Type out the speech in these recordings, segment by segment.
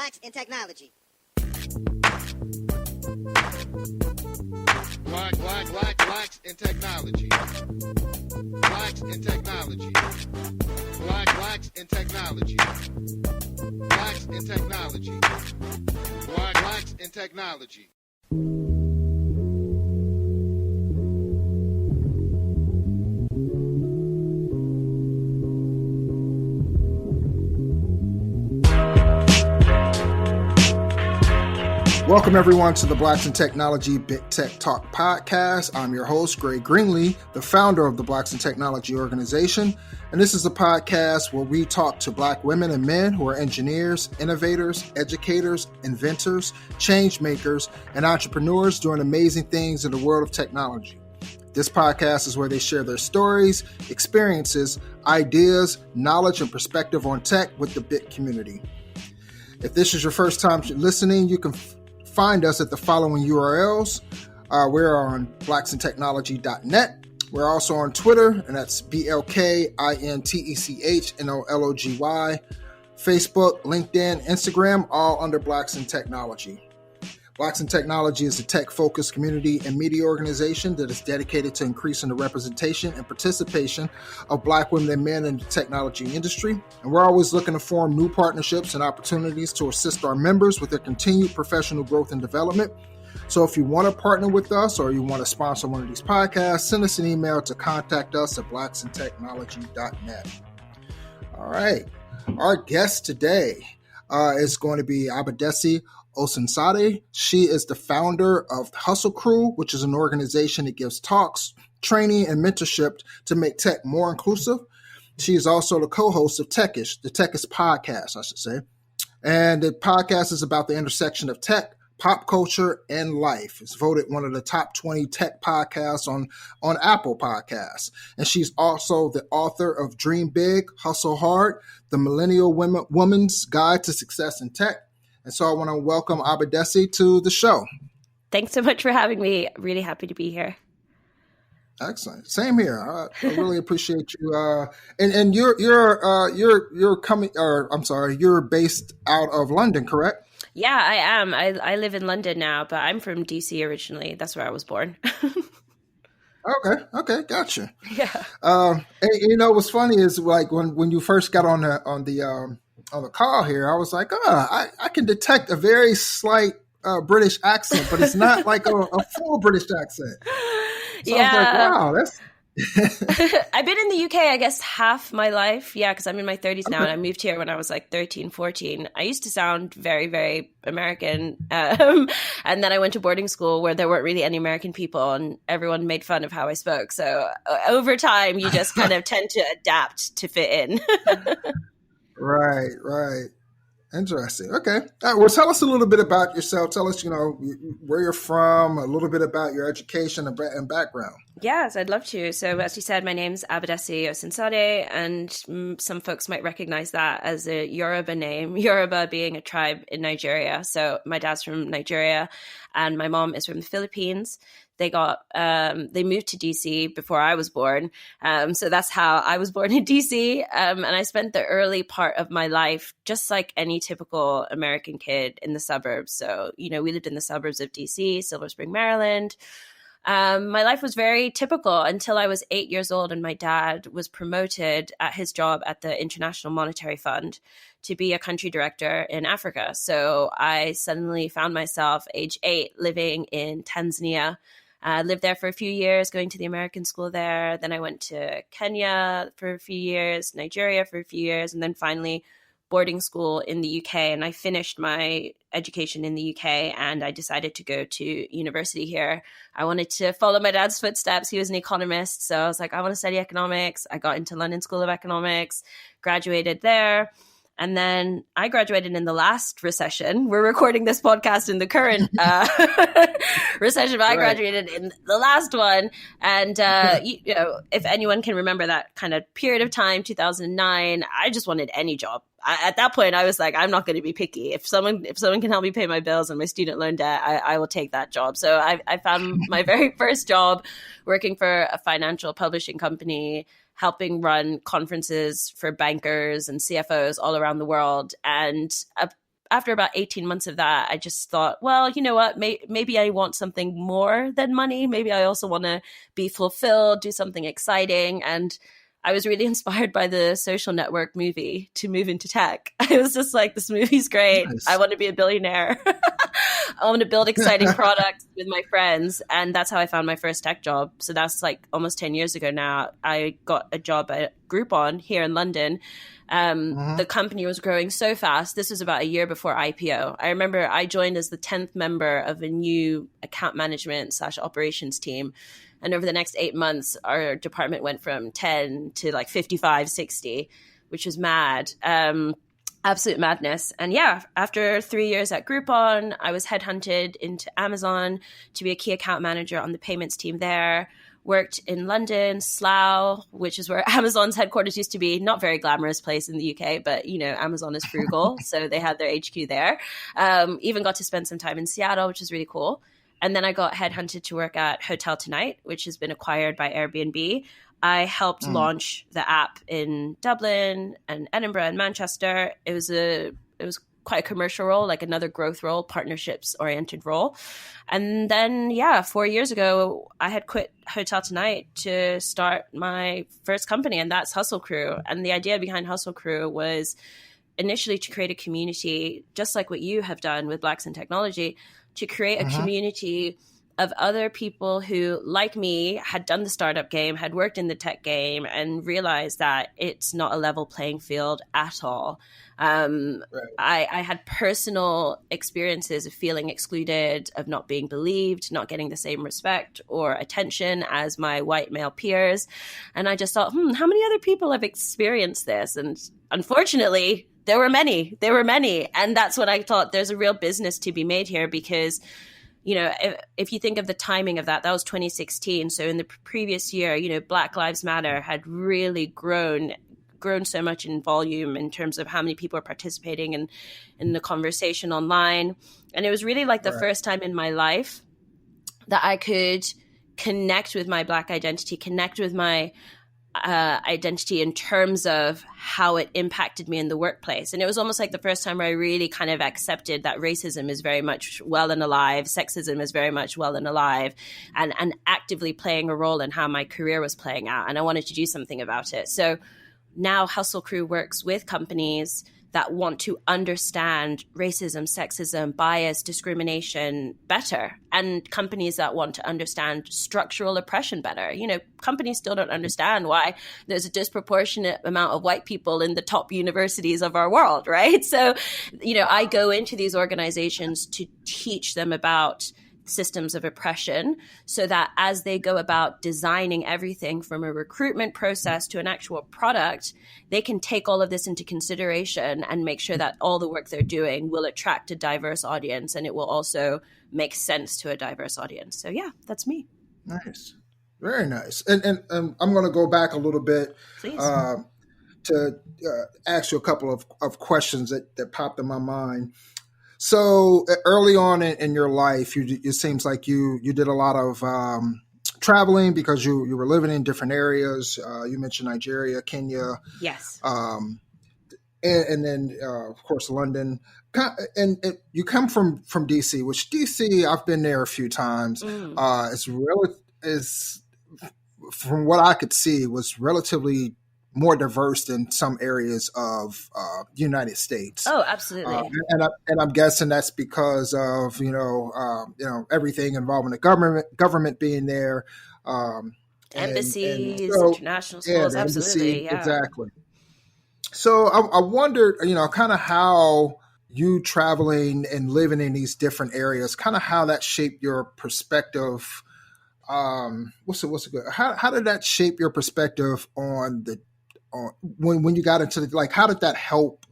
Blacks in Technology. Blacks in technology. Blacks in technology. Blacks in technology. Blacks in technology. Blacks in technology. Welcome, everyone, to the Blacks in Technology BITTechTalk podcast. I'm your host, Gray Greenlee, the founder of the Blacks in Technology organization. And this is a podcast where we talk to Black women and men who are engineers, innovators, educators, inventors, change makers, and entrepreneurs doing amazing things in the world of technology. This podcast is where they share their stories, experiences, ideas, knowledge, and perspective on tech with the BIT community. If this is your first time listening, you can find us at the following URLs. We're on blacksintechnology.net. We're also on Twitter, and that's BLKINTECHNOLOGY. Facebook, LinkedIn, Instagram, all under Blacks in Technology. Blacks in Technology is a tech-focused community and media organization that is dedicated to increasing the representation and participation of Black women and men in the technology industry. And we're always looking to form new partnerships and opportunities to assist our members with their continued professional growth and development. So if you want to partner with us or you want to sponsor one of these podcasts, send us an email to contact us at blacksintechnology.net. All right. Our guest today is going to be Abadesi Osunsade. She is the founder of Hustle Crew, which is an organization that gives talks, training, and mentorship to make tech more inclusive. She is also the co-host of Techish, the Techish podcast, I should say. And the podcast is about the intersection of tech, pop culture, and life. It's voted one of the top 20 tech podcasts on Apple Podcasts. And she's also the author of Dream Big, Hustle Hard, the Millennial Woman's Guide to Success in Tech. And so I want to welcome Abadesi to the show. Thanks so much for having me. Really happy to be here. Excellent. Same here. I really appreciate you. And you're coming, or I'm sorry, you're based out of London, correct? Yeah, I am. I live in London now, but I'm from DC originally. That's where I was born. Okay, gotcha. Yeah. And, what's funny is like when you first got on the call here, I was like, I can detect a very slight British accent, but it's not like a full British accent. So yeah. I was like, wow, that's... I've been in the UK, I guess, half my life. Yeah, because I'm in my 30s now, and I moved here when I was like 13, 14. I used to sound very, very American. And then I went to boarding school where there weren't really any American people, and everyone made fun of how I spoke. So over time, you just kind of tend to adapt to fit in. Right. Interesting. Okay. All right, well, tell us a little bit about yourself. Tell us, where you're from, a little bit about your education and background. Yes, I'd love to. So as you said, my name's Abadesi Osunsade, and some folks might recognize that as a Yoruba name, Yoruba being a tribe in Nigeria. So my dad's from Nigeria and my mom is from the Philippines. They moved to DC before I was born. So that's how I was born in DC. And I spent the early part of my life just like any typical American kid in the suburbs. So, we lived in the suburbs of DC, Silver Spring, Maryland. My life was very typical until I was 8 years old and my dad was promoted at his job at the International Monetary Fund to be a country director in Africa. So I suddenly found myself age 8 living in Tanzania. I lived there for a few years, going to the American school there. Then I went to Kenya for a few years, Nigeria for a few years, and then finally boarding school in the UK. And I finished my education in the UK and I decided to go to university here. I wanted to follow my dad's footsteps. He was an economist. So I was like, I want to study economics. I got into London School of Economics, graduated there. And then I graduated in the last recession. We're recording this podcast in the current recession, but I graduated in the last one. And, if anyone can remember that kind of period of time, 2009, I just wanted any job. At that point, I was like, I'm not going to be picky. If someone can help me pay my bills and my student loan debt, I will take that job. So I found my very first job working for a financial publishing company, helping run conferences for bankers and CFOs all around the world. And after about 18 months of that, I just thought, well, you know what, maybe I want something more than money. Maybe I also want to be fulfilled, do something exciting. And I was really inspired by the Social Network movie to move into tech. I was just like, this movie's great. Nice. I want to be a billionaire. I want to build exciting products with my friends. And that's how I found my first tech job. So that's like almost 10 years ago now. I got a job at Groupon here in London. The company was growing so fast. This was about a year before IPO. I remember I joined as the 10th member of a new account management / operations team. And over the next 8 months, our department went from 10 to like 55, 60, which was mad. Absolute madness. And yeah, after 3 years at Groupon, I was headhunted into Amazon to be a key account manager on the payments team there. Worked in London, Slough, which is where Amazon's headquarters used to be. Not very glamorous place in the UK, but you know, Amazon is frugal. So they had their HQ there. Even got to spend some time in Seattle, which is really cool. And then I got headhunted to work at Hotel Tonight, which has been acquired by Airbnb. I helped launch the app in Dublin and Edinburgh and Manchester. It was quite a commercial role, like another growth role, partnerships oriented role. And then, 4 years ago, I had quit Hotel Tonight to start my first company, and that's Hustle Crew. And the idea behind Hustle Crew was initially to create a community, just like what you have done with Blacks in Technology, to create a community of other people who, like me, had done the startup game, had worked in the tech game, and realized that it's not a level playing field at all. Right. I had personal experiences of feeling excluded, of not being believed, not getting the same respect or attention as my white male peers. And I just thought, how many other people have experienced this? And unfortunately, there were many. And that's when I thought there's a real business to be made here, because you know, if you think of the timing of that was 2016. So in the previous year, you know, Black Lives Matter had really grown so much in volume in terms of how many people are participating in the conversation online. And it was really like the first time in my life that I could connect with my Black identity, connect with my identity in terms of how it impacted me in the workplace. And it was almost like the first time where I really kind of accepted that racism is very much well and alive, sexism is very much well and alive, and actively playing a role in how my career was playing out. And I wanted to do something about it. So now Hustle Crew works with companies that want to understand racism, sexism, bias, discrimination better, and companies that want to understand structural oppression better. You know, companies still don't understand why there's a disproportionate amount of white people in the top universities of our world, right? So, you know, I go into these organizations to teach them about systems of oppression, so that as they go about designing everything from a recruitment process to an actual product, they can take all of this into consideration and make sure that all the work they're doing will attract a diverse audience, and it will also make sense to a diverse audience. So yeah, that's me. Nice. Very nice. And I'm going to go back a little bit to ask you a couple of questions that popped in my mind. So early on in your life, it seems like you did a lot of traveling because you were living in different areas. You mentioned Nigeria, Kenya. Yes. And then, of course, London. And you come from DC, which DC, I've been there a few times. Is from what I could see, was relatively more diverse than some areas of the United States. Oh, absolutely. And I'm guessing that's because of everything involving the government being there, embassies, international schools. Absolutely, yeah. Exactly. So I wondered, kind of how you traveling and living in these different areas, kind of how that shaped your perspective. What's it good? How did that shape your perspective on when you got into how did that help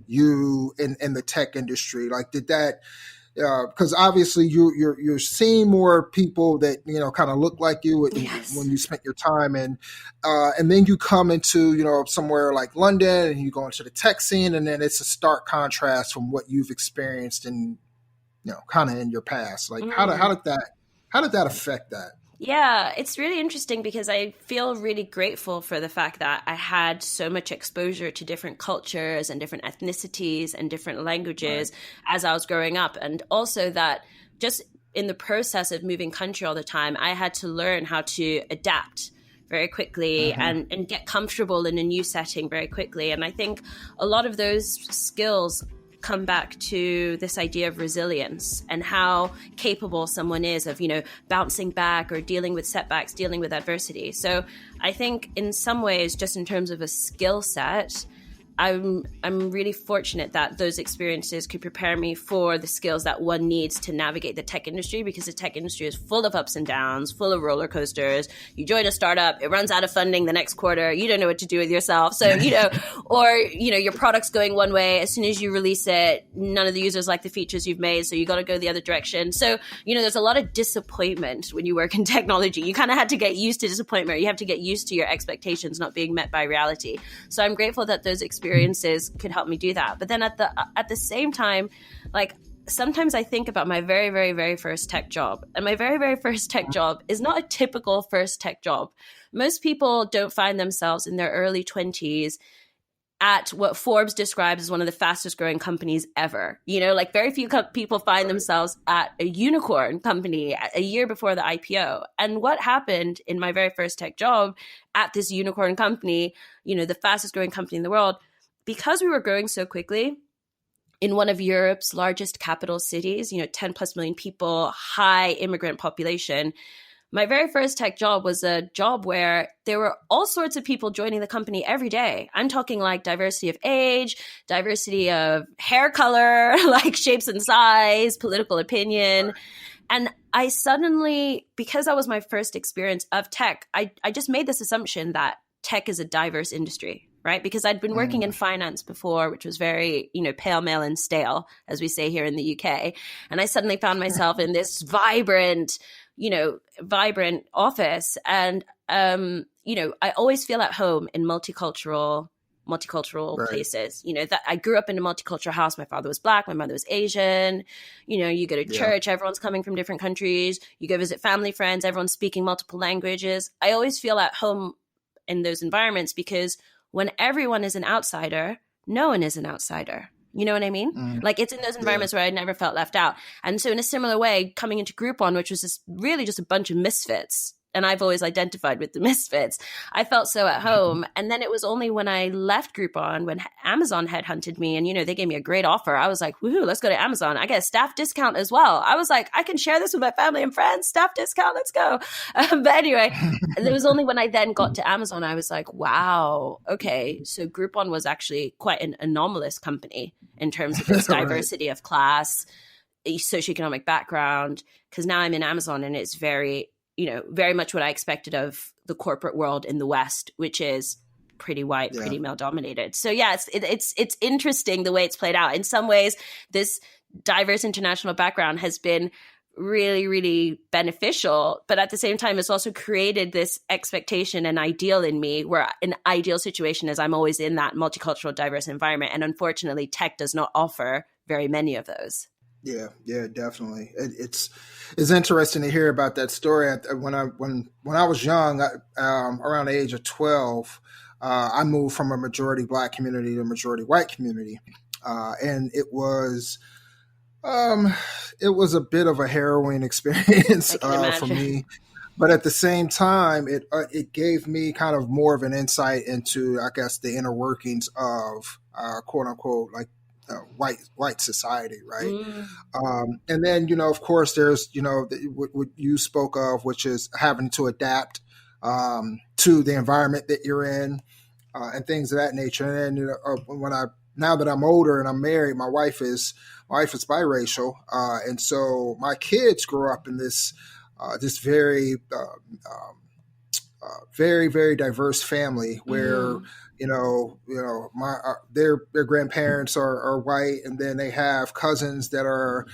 you in the tech industry? Like, did that, because obviously you're seeing more people that, kind of look like you when you spent your time and then you come into, somewhere like London and you go into the tech scene, and then it's a stark contrast from what you've experienced in, kind of in your past. Like, how did that affect that? Yeah, it's really interesting because I feel really grateful for the fact that I had so much exposure to different cultures and different ethnicities and different Right. languages as I was growing up. And also that just in the process of moving country all the time, I had to learn how to adapt very quickly Hmm. and get comfortable in a new setting very quickly. And I think a lot of those skills come back to this idea of resilience and how capable someone is of, bouncing back or dealing with setbacks, dealing with adversity. So I think in some ways, just in terms of a skill set, I'm really fortunate that those experiences could prepare me for the skills that one needs to navigate the tech industry, because the tech industry is full of ups and downs, full of roller coasters. You join a startup, it runs out of funding the next quarter, you don't know what to do with yourself. So, or, your product's going one way, as soon as you release it, none of the users like the features you've made, so you got to go the other direction. So, there's a lot of disappointment when you work in technology. You kind of had to get used to disappointment. You have to get used to your expectations not being met by reality. So I'm grateful that those experiences could help me do that. But then at the same time, like, sometimes I think about my very, very, very first tech job. And my very, very first tech job is not a typical first tech job. Most people don't find themselves in their early 20s at what Forbes describes as one of the fastest growing companies ever. Like, very few people find themselves at a unicorn company a year before the IPO. And what happened in my very first tech job at this unicorn company, the fastest growing company in the world, because we were growing so quickly in one of Europe's largest capital cities, 10 plus million people, high immigrant population. My very first tech job was a job where there were all sorts of people joining the company every day. I'm talking like diversity of age, diversity of hair color, like shapes and size, political opinion. And I suddenly, because that was my first experience of tech, I just made this assumption that tech is a diverse industry, right? Because I'd been working in finance before, which was very, pale, male, and stale, as we say here in the UK. And I suddenly found myself in this vibrant office. And, I always feel at home in multicultural Right. places. That I grew up in a multicultural house. My father was Black, my mother was Asian. You go to Yeah. church, everyone's coming from different countries. You go visit family, friends, everyone's speaking multiple languages. I always feel at home in those environments, because when everyone is an outsider, no one is an outsider. You know what I mean? Mm. Like, it's in those environments where I never felt left out. And so in a similar way, coming into Groupon, which was really just a bunch of misfits, and I've always identified with the misfits, I felt so at home. And then it was only when I left Groupon, when Amazon headhunted me and, they gave me a great offer. I was like, woohoo, let's go to Amazon. I get a staff discount as well. I was like, I can share this with my family and friends. Staff discount, let's go. But anyway, it was only when I then got to Amazon, I was like, wow, okay. So Groupon was actually quite an anomalous company in terms of its Right. diversity of class, socioeconomic background, because now I'm in Amazon and it's very much what I expected of the corporate world in the West, which is pretty white, Yeah. pretty male dominated. So yeah, it's interesting the way it's played out. In some ways, this diverse international background has been really, really beneficial, but at the same time, it's also created this expectation and ideal in me, where an ideal situation is I'm always in that multicultural, diverse environment. And unfortunately, tech does not offer very many of those. Yeah, definitely. It's interesting to hear about that story. When I was young, around the age of 12, I moved from a majority Black community to a majority white community, and it was a bit of a harrowing experience I can imagine. for me. But at the same time, it gave me kind of more of an insight into, I guess, the inner workings of quote unquote like white society, right? And then, of course, there's, what you spoke of, which is having to adapt to the environment that you're in and things of that nature. And then, now that I'm older and I'm married, my wife is biracial, and so my kids grew up in this very very, very diverse family where their grandparents are white, and then they have cousins that are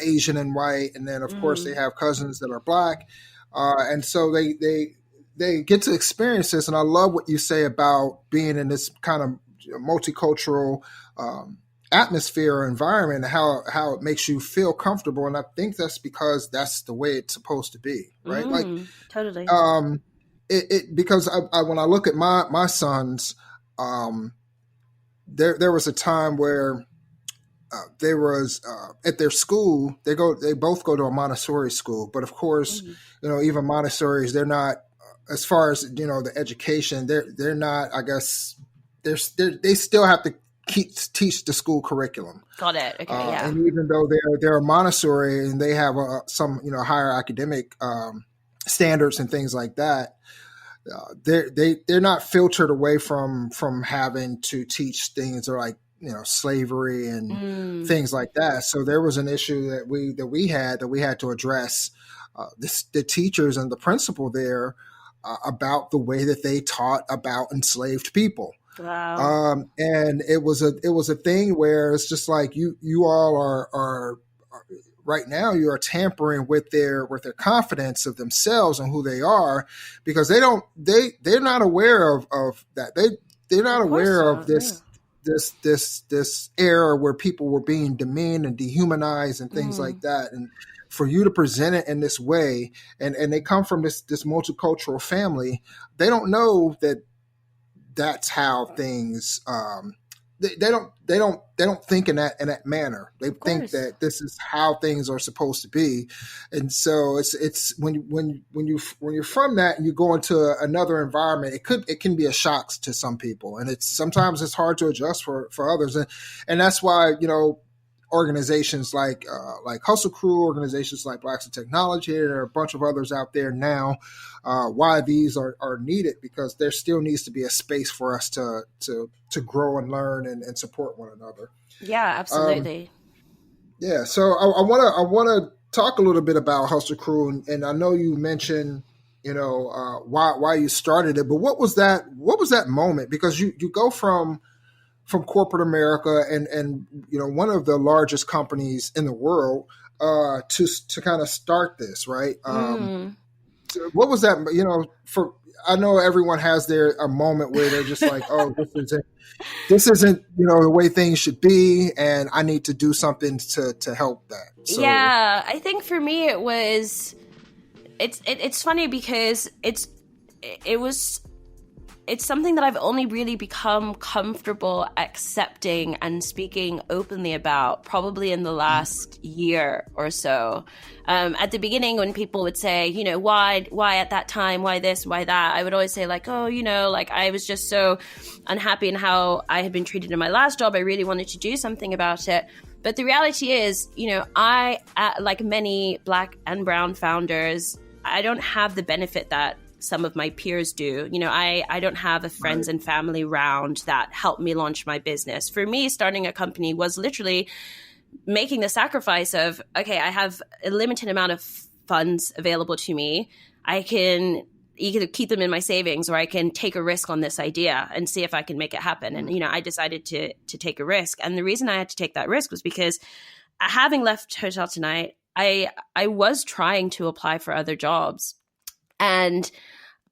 Asian and white, and then of course they have cousins that are Black, and so they get to experience this. And I love what you say about being in this kind of multicultural atmosphere or environment, how it makes you feel comfortable. And I think that's because that's the way it's supposed to be, right? Totally. Because I when I look at my sons, there was a time where there was at their school, they both go to a Montessori school, but of course, even Montessoris, they're not, as far as the education, they're not, I guess, they still have to teach the school curriculum. Got it. Okay, yeah. And even though they're a Montessori and they have some higher academic standards and things like that, they're not filtered away from having to teach things or like slavery and things like that. So there was an issue that we had to address, the teachers and the principal there, about the way that they taught about enslaved people. Wow. And it was a thing where it's just like you all are right now, you are tampering with their confidence of themselves and who they are, because they're not aware of that. They're not aware of this era where people were being demeaned and dehumanized and things like that. And for you to present it in this way, and they come from this multicultural family, they don't know that that's how things. They don't think in that manner. They think that this is how things are supposed to be, and so it's when you're from that and you go into another environment, it can be a shock to some people, and sometimes it's hard to adjust for others, and that's why organizations like Hustle Crew, organizations like Blacks in Technology, there are a bunch of others out there now. Why these are needed, because there still needs to be a space for us to grow and learn and support one another. Yeah, absolutely. So I want to talk a little bit about Hustle Crew, and I know you mentioned why you started it, but what was that moment? Because you go from corporate America and one of the largest companies in the world to kind of start this, right? So what was that? I know everyone has a moment where they're just like, oh, this isn't the way things should be, and I need to do something to help that. So, yeah, I think for me it was. It's funny because it's something that I've only really become comfortable accepting and speaking openly about probably in the last year or so. At the beginning, when people would say, why at that time, why this, why that, I would always say like, oh, I was just so unhappy in how I had been treated in my last job. I really wanted to do something about it. But the reality is, I, like many Black and brown founders, I don't have the benefit that some of my peers do. I don't have a friends and family round that helped me launch my business. For me, starting a company was literally making the sacrifice of, okay, I have a limited amount of funds available to me. I can either keep them in my savings, or I can take a risk on this idea and see if I can make it happen. And, I decided to take a risk. And the reason I had to take that risk was because, having left Hotel Tonight, I was trying to apply for other jobs. And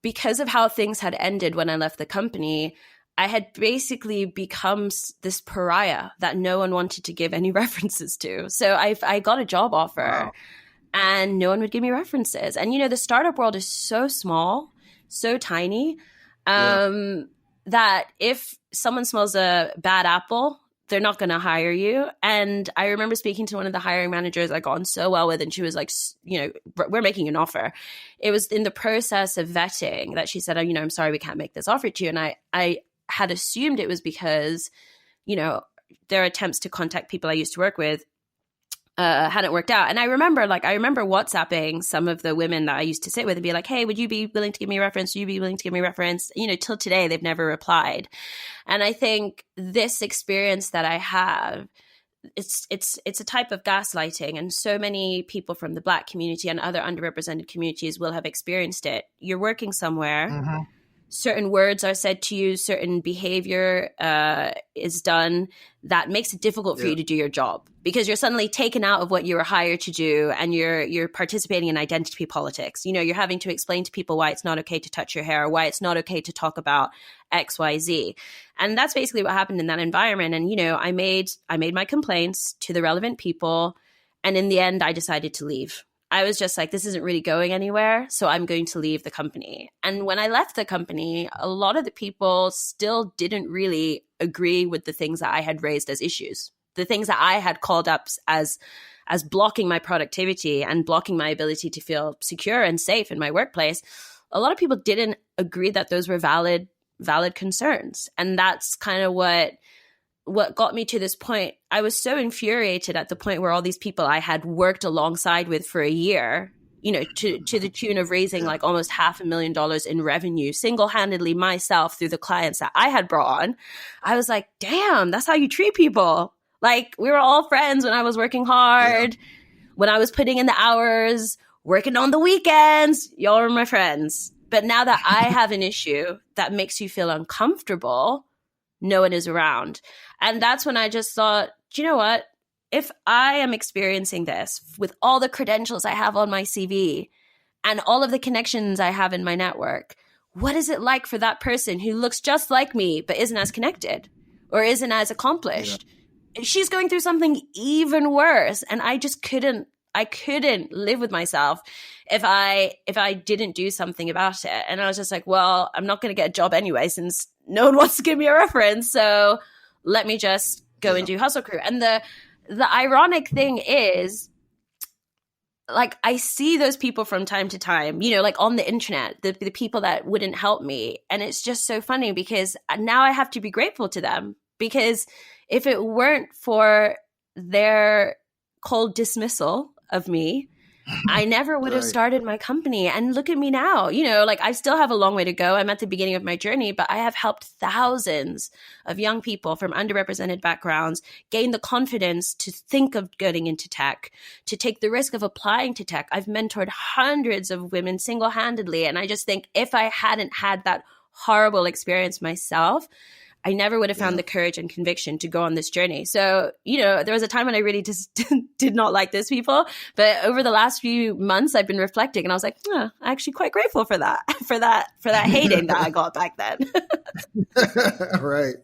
because of how things had ended when I left the company, I had basically become this pariah that no one wanted to give any references to. So I got a job offer, and no one would give me references. And, the startup world is so small, so tiny, that if someone smells a bad apple, they're not going to hire you. And I remember speaking to one of the hiring managers I got on so well with, and she was like, we're making an offer. It was in the process of vetting that she said, oh, I'm sorry, we can't make this offer to you. And I had assumed it was because, their attempts to contact people I used to work with hadn't worked out. And I remember WhatsApping some of the women that I used to sit with and be like, hey, would you be willing to give me a reference? Would you be willing to give me a reference? Till today, they've never replied. And I think this experience that I have, it's a type of gaslighting, and so many people from the Black community and other underrepresented communities will have experienced it. You're working somewhere, certain words are said to you, certain behavior is done that makes it difficult for you to do your job, because you're suddenly taken out of what you were hired to do, and you're participating in identity politics. You know, you're having to explain to people why it's not okay to touch your hair, or why it's not okay to talk about XYZ. And that's basically what happened in that environment. And, you know, I made my complaints to the relevant people, and in the end, I decided to leave. I was just like, this isn't really going anywhere, so I'm going to leave the company. And when I left the company, a lot of the people still didn't really agree with the things that I had raised as issues, the things that I had called up as blocking my productivity and blocking my ability to feel secure and safe in my workplace. A lot of people didn't agree that those were valid concerns. And that's kind of what got me to this point. I was so infuriated at the point where all these people I had worked alongside with for a year, you know, to the tune of raising like almost $500,000 in revenue single-handedly myself through the clients that I had brought on. I was like, damn, that's how you treat people. Like, we were all friends when I was working hard, when I was putting in the hours, working on the weekends. Y'all were my friends. But now that I have an issue that makes you feel uncomfortable, no one is around. And that's when I just thought, do you know what? If I am experiencing this with all the credentials I have on my CV and all of the connections I have in my network, what is it like for that person who looks just like me but isn't as connected or isn't as accomplished? Yeah. She's going through something even worse. And I just couldn't live with myself if I didn't do something about it. And I was just like, well, I'm not going to get a job anyway, since no one wants to give me a reference. So let me just go and do Hustle Crew. And the ironic thing is, like, I see those people from time to time, you know, like on the internet, the people that wouldn't help me. And it's just so funny because now I have to be grateful to them, because if it weren't for their cold dismissal of me, I never would have started my company. And look at me now, you know, like I still have a long way to go. I'm at the beginning of my journey, but I have helped thousands of young people from underrepresented backgrounds gain the confidence to think of getting into tech, to take the risk of applying to tech. I've mentored hundreds of women single-handedly. And I just think if I hadn't had that horrible experience myself, I never would have found the courage and conviction to go on this journey. So, you know, there was a time when I really just did not like those people. But over the last few months, I've been reflecting, and I was like, I'm actually quite grateful for that hating that I got back then. Right.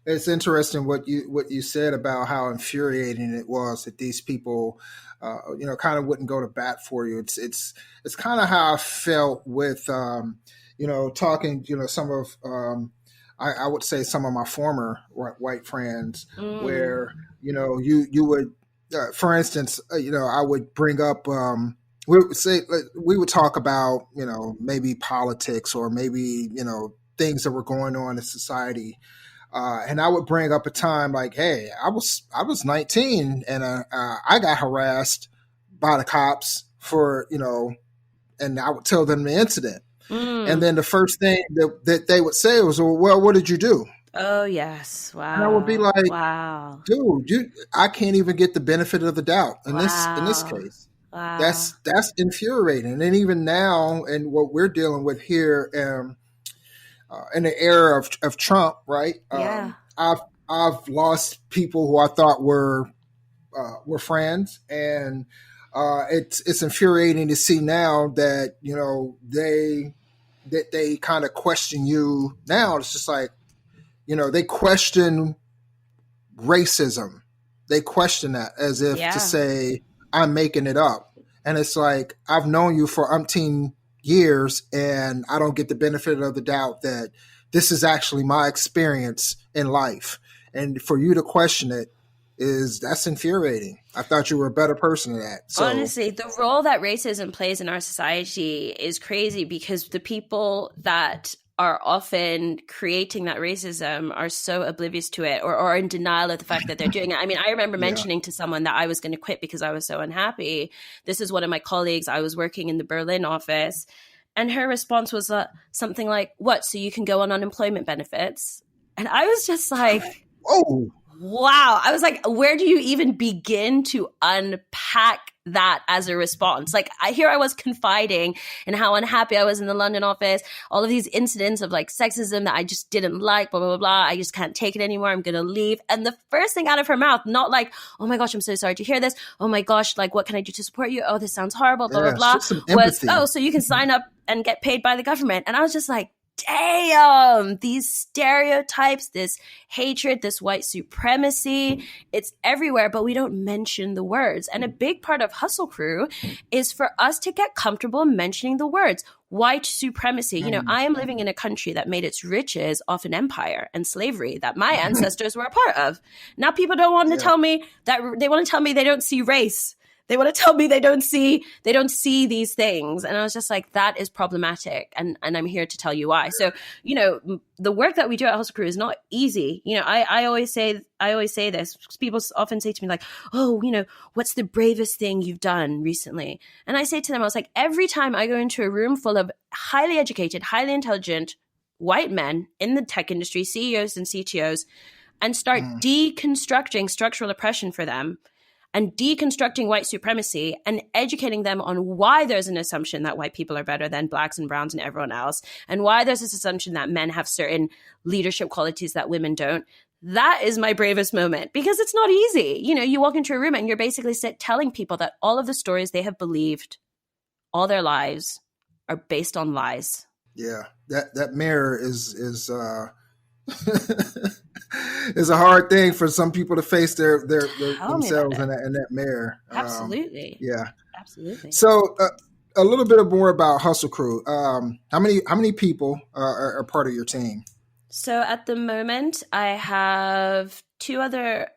It's interesting what you said about how infuriating it was that these people, you know, kind of wouldn't go to bat for you. It's kind of how I felt with, you know, talking, you know, some of, I would say some of my former white friends where, you know, you would, for instance, you know, I would bring up, we would talk about, you know, maybe politics or maybe, you know, things that were going on in society. And I would bring up a time like, hey, I was 19 and I got harassed by the cops for, you know, and I would tell them the incident. And then the first thing that they would say was, well, what did you do? Oh, yes. Wow. And I would be like, wow, dude, I can't even get the benefit of the doubt in this case. Wow. That's infuriating. And even now, and what we're dealing with here in the era of Trump, right? Yeah. I've lost people who I thought were friends, and it's infuriating to see now that, you know, they kind of question you now. It's just like, you know, they question racism. They question that as if to say, I'm making it up. And it's like, I've known you for umpteen years and I don't get the benefit of the doubt that this is actually my experience in life. And for you to question it, that's infuriating. I thought you were a better person than that. So, honestly, the role that racism plays in our society is crazy, because the people that are often creating that racism are so oblivious to it or in denial of the fact that they're doing it. I mean, I remember mentioning to someone that I was going to quit because I was so unhappy. This is one of my colleagues. I was working in the Berlin office, and her response was something like, what, so you can go on unemployment benefits? And I was just like, whoa. Wow. I was like, where do you even begin to unpack that as a response. Like here I was confiding in how unhappy I was in the London office, all of these incidents of like sexism that I just didn't like, blah, blah, blah, blah. I just can't take it anymore. I'm going to leave. And the first thing out of her mouth, not like, oh my gosh, I'm so sorry to hear this. Oh my gosh, like what can I do to support you? Oh, this sounds horrible, blah, blah, blah. Was, oh, so you can sign up and get paid by the government. And I was just like, damn, these stereotypes, this hatred, this white supremacy, it's everywhere, but we don't mention the words. And a big part of Hustle Crew is for us to get comfortable mentioning the words. White supremacy. You know, I am living in a country that made its riches off an empire and slavery that my ancestors were a part of. Now people don't want to tell me that, they want to tell me they don't see race. They want to tell me they don't see these things. And I was just like, that is problematic. And I'm here to tell you why. So, you know, the work that we do at Hustle Crew is not easy. You know, I always say this. People often say to me like, oh, you know, what's the bravest thing you've done recently? And I say to them, I was like, every time I go into a room full of highly educated, highly intelligent white men in the tech industry, CEOs and CTOs, and start deconstructing structural oppression for them, and deconstructing white supremacy and educating them on why there's an assumption that white people are better than blacks and browns and everyone else, and why there's this assumption that men have certain leadership qualities that women don't. That is my bravest moment, because it's not easy. You know, you walk into a room and you're basically telling people that all of the stories they have believed all their lives are based on lies. Yeah, that mirror is it's a hard thing for some people to face their themselves in that mirror. Absolutely. Absolutely. So a little bit more about Hustle Crew. How many people are part of your team? So at the moment, I have 2 other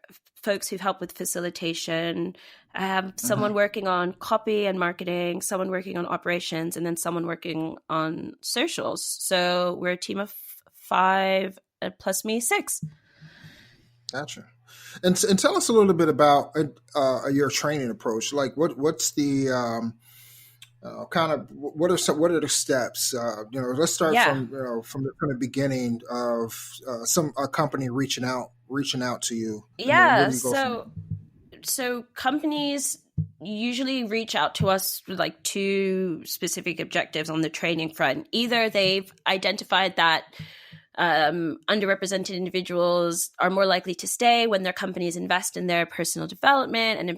folks who've helped with facilitation. I have someone working on copy and marketing, someone working on operations, and then someone working on socials. So we're a team of 5 plus me, 6. Gotcha. And tell us a little bit about your training approach. Like what's the what are the steps? You know, let's start from the beginning of a company reaching out to you. Yeah. So companies usually reach out to us with like 2 specific objectives on the training front. Either they've identified that underrepresented individuals are more likely to stay when their companies invest in their personal development and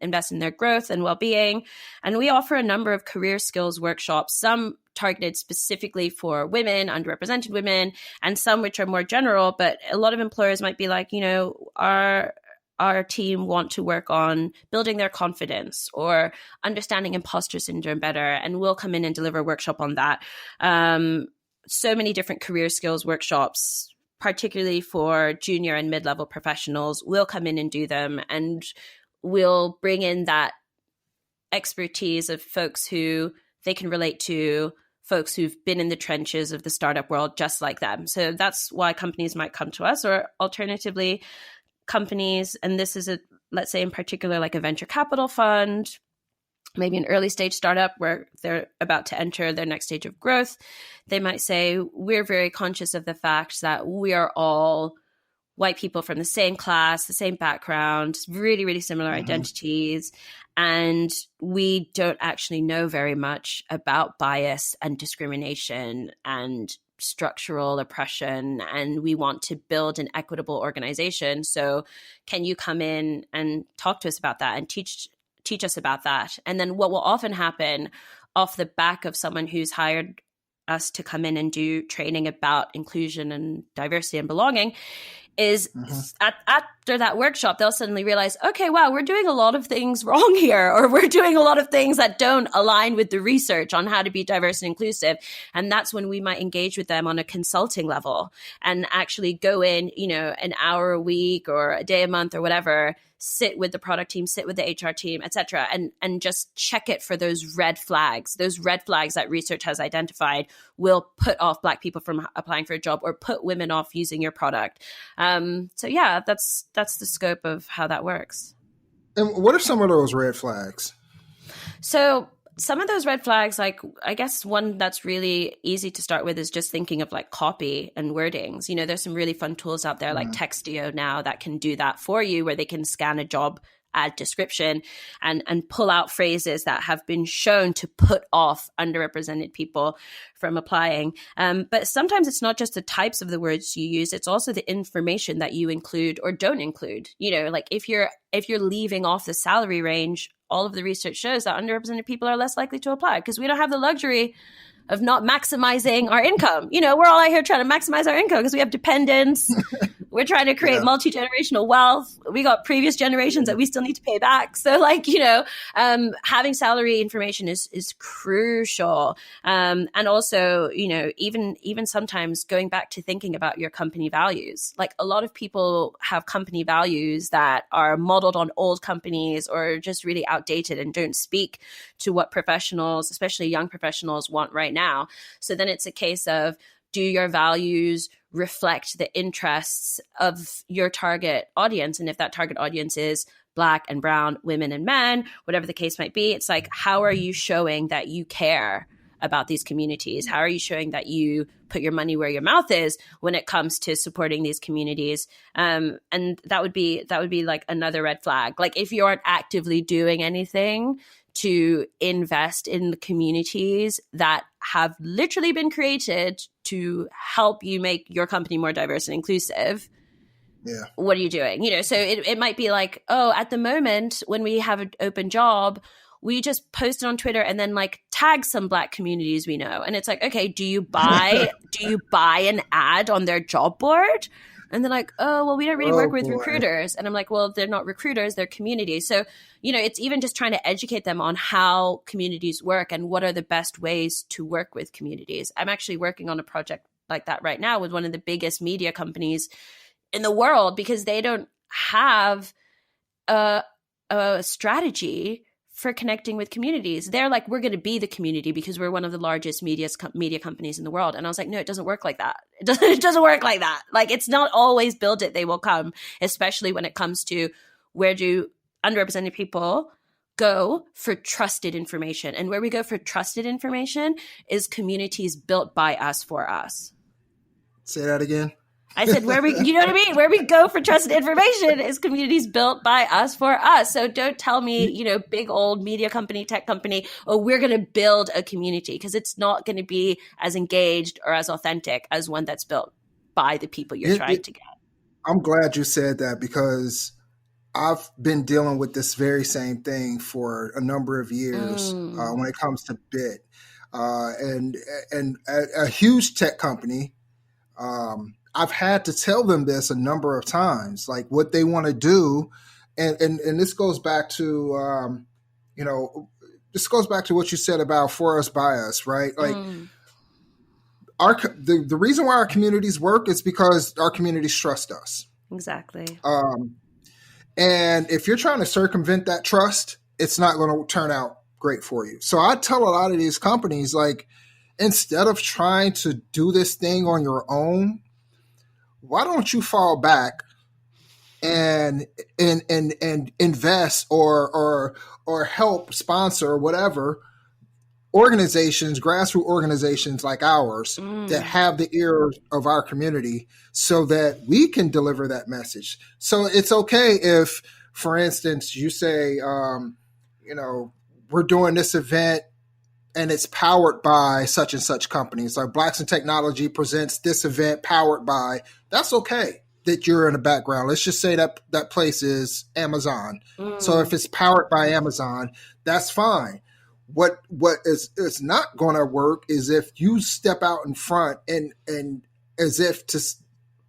invest in their growth and well-being. And we offer a number of career skills workshops, some targeted specifically for women, underrepresented women, and some which are more general. But a lot of employers might be like, you know, our team want to work on building their confidence or understanding imposter syndrome better, and we'll come in and deliver a workshop on that. So many different career skills workshops, particularly for junior and mid-level professionals. We'll come in and do them, and we'll bring in that expertise of folks who they can relate to, folks who've been in the trenches of the startup world just like them. So that's why companies might come to us, or alternatively, companies, and this is let's say in particular like a venture capital fund, maybe an early stage startup where they're about to enter their next stage of growth. They might say, we're very conscious of the fact that we are all white people from the same class, the same background, really, really similar identities. And we don't actually know very much about bias and discrimination and structural oppression, and we want to build an equitable organization. So can you come in and talk to us about that and teach us about that? And then what will often happen off the back of someone who's hired us to come in and do training about inclusion and diversity and belonging is after that workshop, they'll suddenly realize, okay, wow, we're doing a lot of things wrong here, or we're doing a lot of things that don't align with the research on how to be diverse and inclusive. And that's when we might engage with them on a consulting level and actually go in, you know, an hour a week or a day a month or whatever, sit with the product team, sit with the HR team, et cetera, and just check it for those red flags that research has identified will put off Black people from applying for a job or put women off using your product. So yeah, that's the scope of how that works. And what are some of those red flags? So some of those red flags, like I guess one that's really easy to start with is just thinking of like copy and wordings. You know, there's some really fun tools out there like Textio now that can do that for you, where they can scan a job add description and pull out phrases that have been shown to put off underrepresented people from applying. But sometimes it's not just the types of the words you use, it's also the information that you include or don't include. Like if you're leaving off the salary range, all of the research shows that underrepresented people are less likely to apply because we don't have the luxury of not maximizing our income. We're all out here trying to maximize our income because we have dependents. We're trying to create multi-generational wealth. We got previous generations that we still need to pay back. So having salary information is crucial. And also, even sometimes going back to thinking about your company values. Like a lot of people have company values that are modeled on old companies or just really outdated and don't speak to what professionals, especially young professionals, want right now. So then it's a case of, do your values reflect the interests of your target audience? And if that target audience is Black and brown women and men, whatever the case might be, it's like, how are you showing that you care about these communities? How are you showing that you put your money where your mouth is when it comes to supporting these communities? And that would be like another red flag. Like if you aren't actively doing anything to invest in the communities that have literally been created to help you make your company more diverse and inclusive, what are you doing? So it might be like, oh, at the moment when we have an open job, we just post it on Twitter and then like tag some Black communities we know. And it's like, okay, do you buy an ad on their job board? And they're like, oh, well, we don't really work with recruiters. And I'm like, well, they're not recruiters, they're communities. So, it's even just trying to educate them on how communities work and what are the best ways to work with communities. I'm actually working on a project like that right now with one of the biggest media companies in the world because they don't have a strategy for connecting with communities. They're like, we're going to be the community because we're one of the largest media companies in the world. And I was like, no, it doesn't work like that. It doesn't work like that. Like, it's not always build it, they will come, especially when it comes to where do underrepresented people go for trusted information. And where we go for trusted information is communities built by us for us. Say that again. I said, you know what I mean? Where we go for trusted information is communities built by us for us. So don't tell me, big old media company, tech company, oh, we're going to build a community, because it's not going to be as engaged or as authentic as one that's built by the people you're trying to get. I'm glad you said that, because I've been dealing with this very same thing for a number of years when it comes to BIT. And a huge tech company, I've had to tell them this a number of times, like what they want to do. And this goes back to, this goes back to what you said about for us, by us, right? Like the reason why our communities work is because our communities trust us. Exactly. And if you're trying to circumvent that trust, it's not going to turn out great for you. So I tell a lot of these companies, like, instead of trying to do this thing on your own, why don't you fall back and invest or help sponsor or whatever organizations, grassroots organizations like ours that have the ear of our community, so that we can deliver that message. So it's okay if, for instance, you say, we're doing this event and it's powered by such and such companies. Like Blacks in Technology presents this event powered by. That's okay that you're in the background. Let's just say that that place is Amazon. So if it's powered by Amazon, that's fine. What is not going to work is if you step out in front and as if to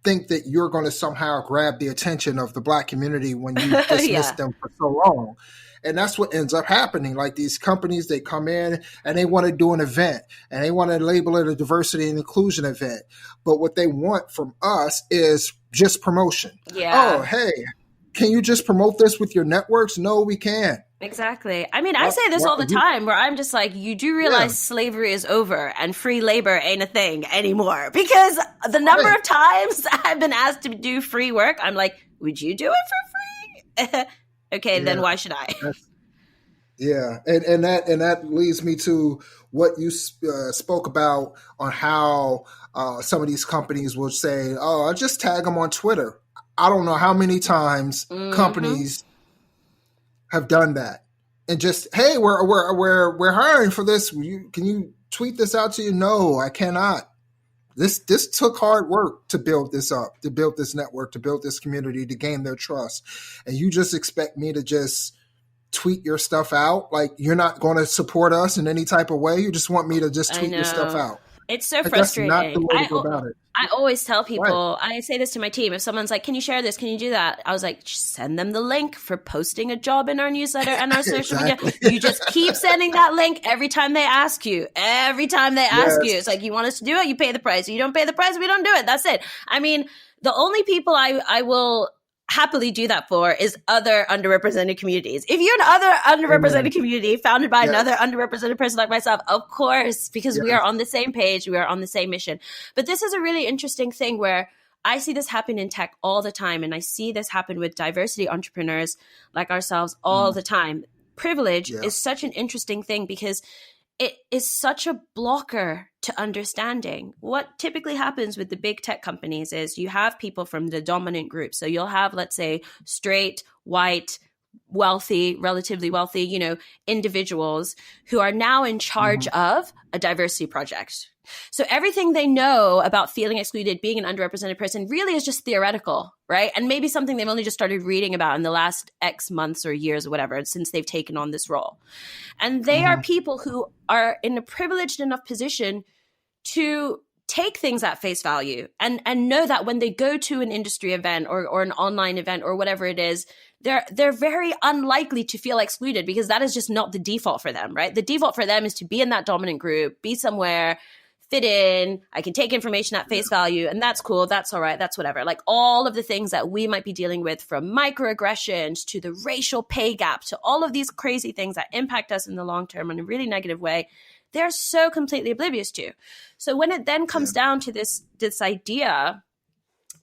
think that you're going to somehow grab the attention of the Black community when you dismiss them for so long. And that's what ends up happening. Like these companies, they come in and they want to do an event and they want to label it a diversity and inclusion event. But what they want from us is just promotion. Yeah. Oh, hey, can you just promote this with your networks? No, we can't. Exactly. I mean, I say this all the time, where I'm just like, you do realize slavery is over and free labor ain't a thing anymore. Because the number of times I've been asked to do free work, I'm like, would you do it for free? Okay, then why should I? Yeah, and that leads me to what you spoke about on how some of these companies will say, "Oh, I'll just tag them on Twitter." I don't know how many times companies have done that. And just, hey, we're hiring for this. Can you tweet this out to you? No, I cannot. This took hard work to build this up, to build this network, to build this community, to gain their trust. And you just expect me to just tweet your stuff out? Like, you're not going to support us in any type of way? You just want me to just tweet your stuff out? It's so frustrating. That's not the way to go about it. I always tell people, I say this to my team, if someone's like, can you share this? Can you do that? I was like, send them the link for posting a job in our newsletter and our social media. You just keep sending that link every time they ask you. Every time they ask you. It's like, you want us to do it? You pay the price. You don't pay the price, we don't do it. That's it. I mean, the only people I will happily do that for is other underrepresented communities. If you're another underrepresented community founded by another underrepresented person like myself, of course, because we are on the same page, we are on the same mission. But this is a really interesting thing where I see this happen in tech all the time, and I see this happen with diversity entrepreneurs like ourselves all the time. Privilege is such an interesting thing because it is such a blocker to understanding. What typically happens with the big tech companies is you have people from the dominant group. So you'll have, let's say, straight, white, wealthy, relatively wealthy, individuals who are now in charge of a diversity project. So everything they know about feeling excluded, being an underrepresented person really is just theoretical, right? And maybe something they've only just started reading about in the last X months or years or whatever, since they've taken on this role. And they are people who are in a privileged enough position to take things at face value and know that when they go to an industry event or an online event or whatever it is, they're very unlikely to feel excluded because that is just not the default for them, right? The default for them is to be in that dominant group, be somewhere, fit in, I can take information at face value, and that's cool, that's all right, that's whatever. Like all of the things that we might be dealing with, from microaggressions to the racial pay gap to all of these crazy things that impact us in the long term in a really negative way, they're so completely oblivious to. So when it then comes down to this idea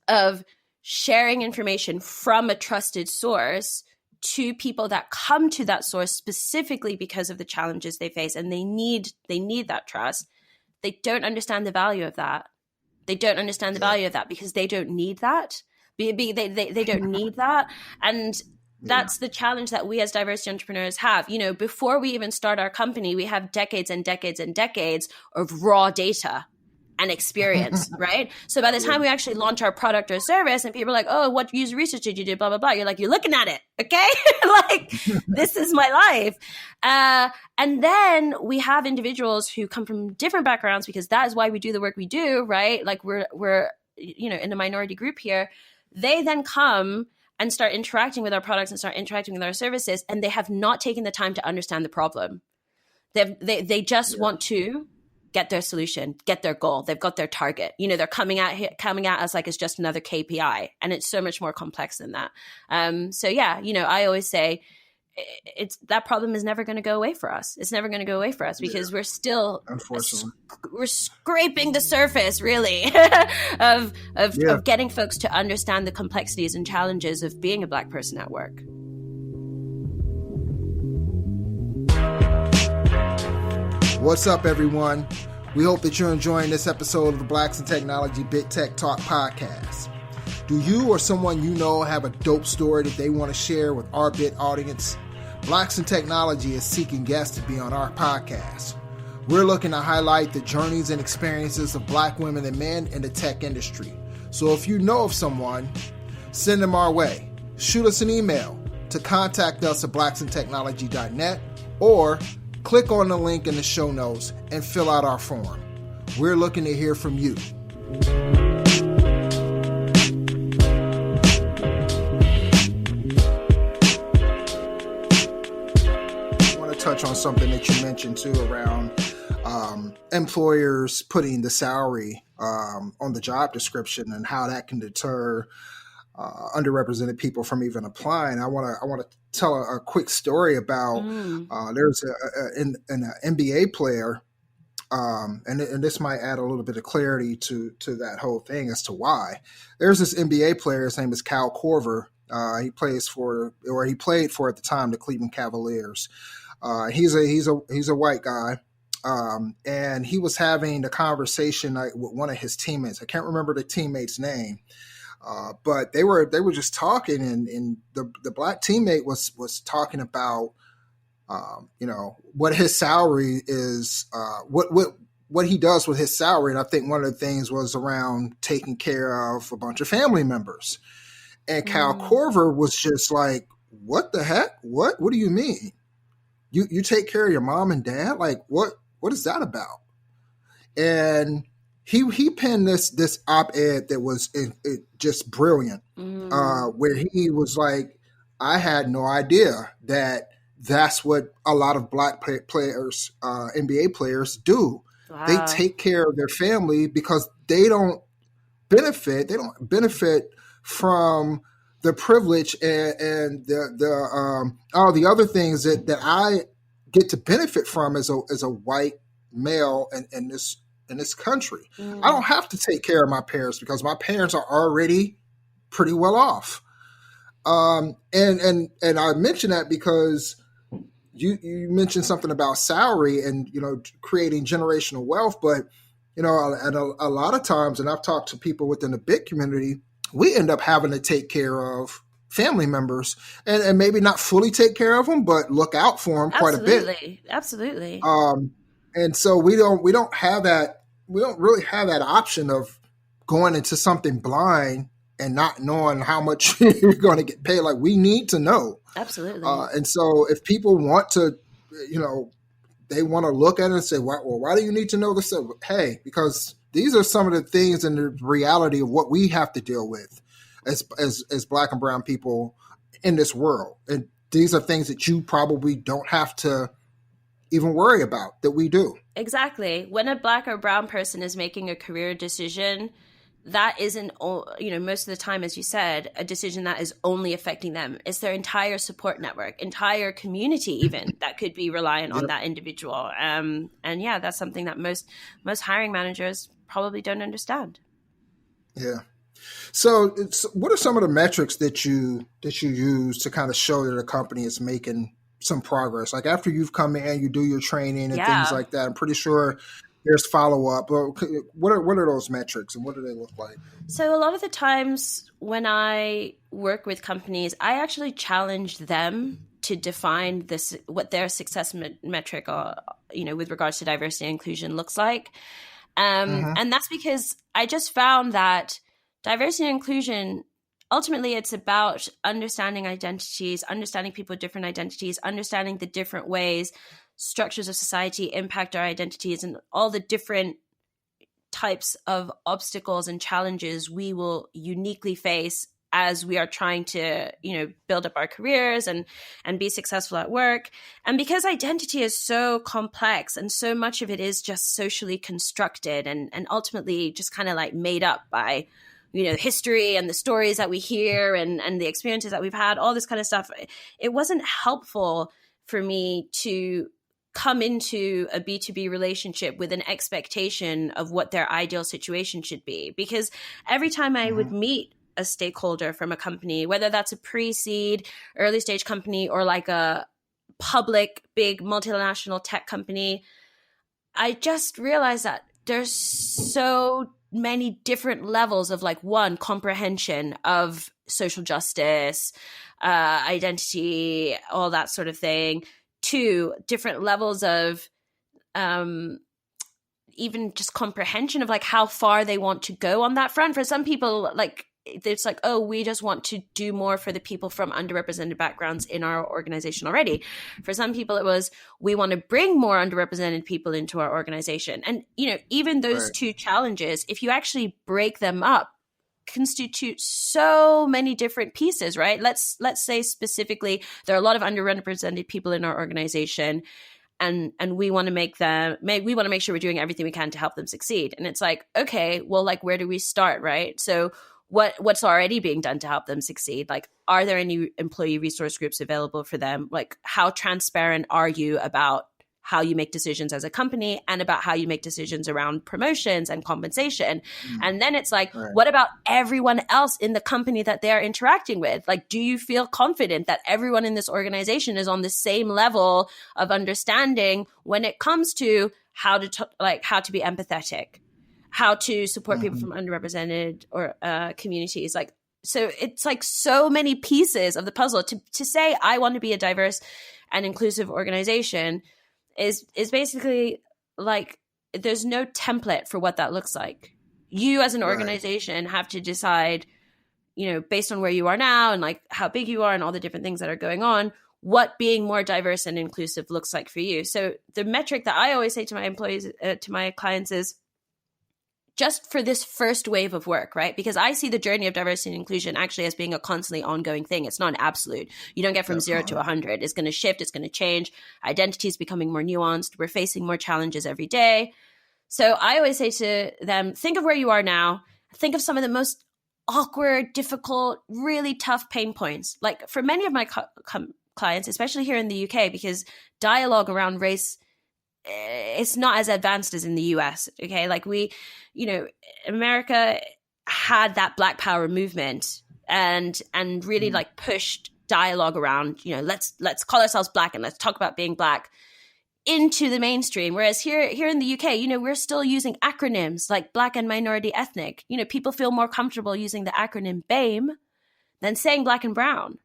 of sharing information from a trusted source to people that come to that source specifically because of the challenges they face and they need that trust, they don't understand the value of that. They don't understand the value of that because they don't need that. They don't need that. And that's the challenge that we as diversity entrepreneurs have. Before we even start our company, we have decades and decades and decades of raw data and experience, right? So by the time we actually launch our product or service and people are like, oh, what user research did you do? Blah, blah, blah. You're like, you're looking at it. Okay. Like, this is my life. And then we have individuals who come from different backgrounds because that is why we do the work we do, right? Like we're in a minority group here. They then come and start interacting with our products and start interacting with our services, and they have not taken the time to understand the problem. They just want to get their solution, get their goal. They've got their target. They're coming at us like it's just another KPI, and it's so much more complex than that. I always say that problem is never going to go away for us. It's never going to go away for us because we're still, unfortunately, we're scraping the surface, really, of getting folks to understand the complexities and challenges of being a Black person at work. What's up, everyone? We hope that you're enjoying this episode of the Blacks in Technology BITTechTalk podcast. Do you or someone you know have a dope story that they want to share with our BIT audience? Blacks in Technology is seeking guests to be on our podcast. We're looking to highlight the journeys and experiences of Black women and men in the tech industry. So if you know of someone, send them our way. Shoot us an email to contact us at blacksintechnology.net or click on the link in the show notes and fill out our form. We're looking to hear from you. I want to touch on something that you mentioned too around employers putting the salary on the job description and how that can deter underrepresented people from even applying. I want to tell a quick story about there's an NBA player, and this might add a little bit of clarity to that whole thing as to why. There's this NBA player. His name is Kyle Korver. He played for at the time the Cleveland Cavaliers. He's a white guy. And he was having a conversation with one of his teammates. I can't remember the teammate's name. But they were just talking, and the black teammate was talking about what his salary is, what he does with his salary. And I think one of the things was around taking care of a bunch of family members. And Cal Corver was just like, what the heck? What do you mean? You take care of your mom and dad? Like, what is that about? And he penned this op-ed that was just brilliant, where he was like, I had no idea that that's what a lot of black players, NBA players do. Wow. They take care of their family because they don't benefit from the privilege and all the other things that I get to benefit from as a white male in this country. I don't have to take care of my parents because my parents are already pretty well off. And I mention that because you mentioned something about salary and, creating generational wealth, but, and a lot of times, and I've talked to people within the BIT community, we end up having to take care of family members and maybe not fully take care of them, but look out for them quite a bit. Absolutely. And so we don't really have that option of going into something blind and not knowing how much you're going to get paid. Like, we need to know. Absolutely. And so if people want to, they want to look at it and say, why do you need to know this? Hey, because these are some of the things and the reality of what we have to deal with as black and brown people in this world. And these are things that you probably don't have to even worry about that we do. Exactly. When a black or brown person is making a career decision, that isn't, most of the time, as you said, a decision that is only affecting them. It's their entire support network, entire community even, that could be reliant on that individual. And yeah, that's something that most hiring managers probably don't understand. Yeah. So what are some of the metrics that you use to kind of show that a company is making some progress? Like, after you've come in, you do your training and things like that, I'm pretty sure there's follow-up. What are those metrics and what do they look like? So a lot of the times when I work with companies, I actually challenge them to define what their success metric, with regards to diversity and inclusion looks like. And that's because I just found that diversity and inclusion, ultimately, it's about understanding identities, understanding people with different identities, understanding the different ways structures of society impact our identities and all the different types of obstacles and challenges we will uniquely face as we are trying to, build up our careers and be successful at work. And because identity is so complex and so much of it is just socially constructed and ultimately just kind of like made up by, history and the stories that we hear and the experiences that we've had, all this kind of stuff, it wasn't helpful for me to come into a B2B relationship with an expectation of what their ideal situation should be. Because every time I would meet a stakeholder from a company, whether that's a pre-seed, early stage company, or like a public, big multinational tech company, I just realized that there's so many different levels of comprehension of social justice, identity, all that sort of thing. 2, different levels of even just comprehension of how far they want to go on that front. For some people, it's we just want to do more for the people from underrepresented backgrounds in our organization already. For some people, it was, we want to bring more underrepresented people into our organization. And, even those two challenges, if you actually break them up, constitute so many different pieces, right? Let's say specifically, there are a lot of underrepresented people in our organization, and we want to make sure we're doing everything we can to help them succeed. And it's okay, well, where do we start, right? So what's already being done to help them succeed? Are there any employee resource groups available for them? How transparent are you about how you make decisions as a company and about how you make decisions around promotions and compensation? And then it's what about everyone else in the company that they are interacting with? Do you feel confident that everyone in this organization is on the same level of understanding when it comes to how to be empathetic, how to support people from underrepresented or communities. Like, so it's like so many pieces of the puzzle to say I want to be a diverse and inclusive organization is basically like there's no template for what that looks like. You as an organization have to decide, you know, based on where you are now and like how big you are and all the different things that are going on, what being more diverse and inclusive looks like for you. So the metric that I always say to my employees, to my clients is just for this first wave of work, right? Because I see the journey of diversity and inclusion actually as being a constantly ongoing thing. It's not an absolute. You don't get from 0 to 100. It's going to shift. It's going to change. Identity is becoming more nuanced. We're facing more challenges every day. So I always say to them, think of where you are now. Think of some of the most awkward, difficult, really tough pain points. Like for many of my clients, especially here in the UK, because dialogue around race, it's not as advanced as in the US. Okay. Like we, you know, America had that Black Power movement and really like pushed dialogue around, you know, let's call ourselves Black and let's talk about being Black into the mainstream. Whereas here in the UK, you know, we're still using acronyms like Black and minority ethnic. You know, people feel more comfortable using the acronym BAME than saying Black and brown.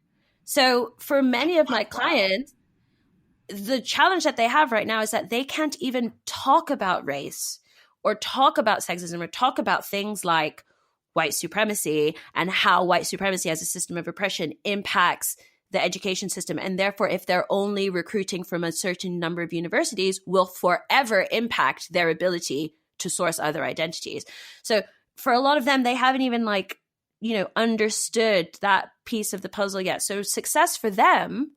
So for many of my clients, the challenge that they have right now is that they can't even talk about race or talk about sexism or talk about things like white supremacy and how white supremacy as a system of oppression impacts the education system. And therefore, if they're only recruiting from a certain number of universities, will forever impact their ability to source other identities. So for a lot of them, they haven't even like, you know, understood that piece of the puzzle yet. So success for them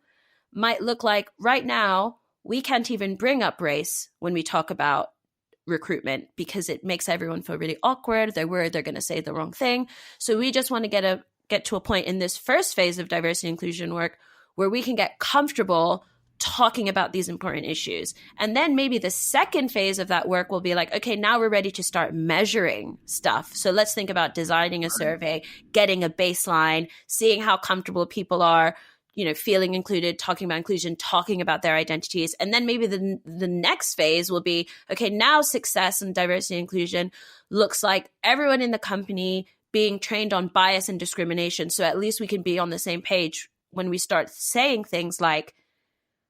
might look like right now, we can't even bring up race when we talk about recruitment because it makes everyone feel really awkward. They're worried they're going to say the wrong thing. So we just want to get to a point in this first phase of diversity and inclusion work where we can get comfortable talking about these important issues. And then maybe the second phase of that work will be like, okay, now we're ready to start measuring stuff. So let's think about designing a survey, getting a baseline, seeing how comfortable people are, you know, feeling included, talking about inclusion, talking about their identities. And then maybe the next phase will be, okay, now success and diversity and inclusion looks like everyone in the company being trained on bias and discrimination. So at least we can be on the same page when we start saying things like,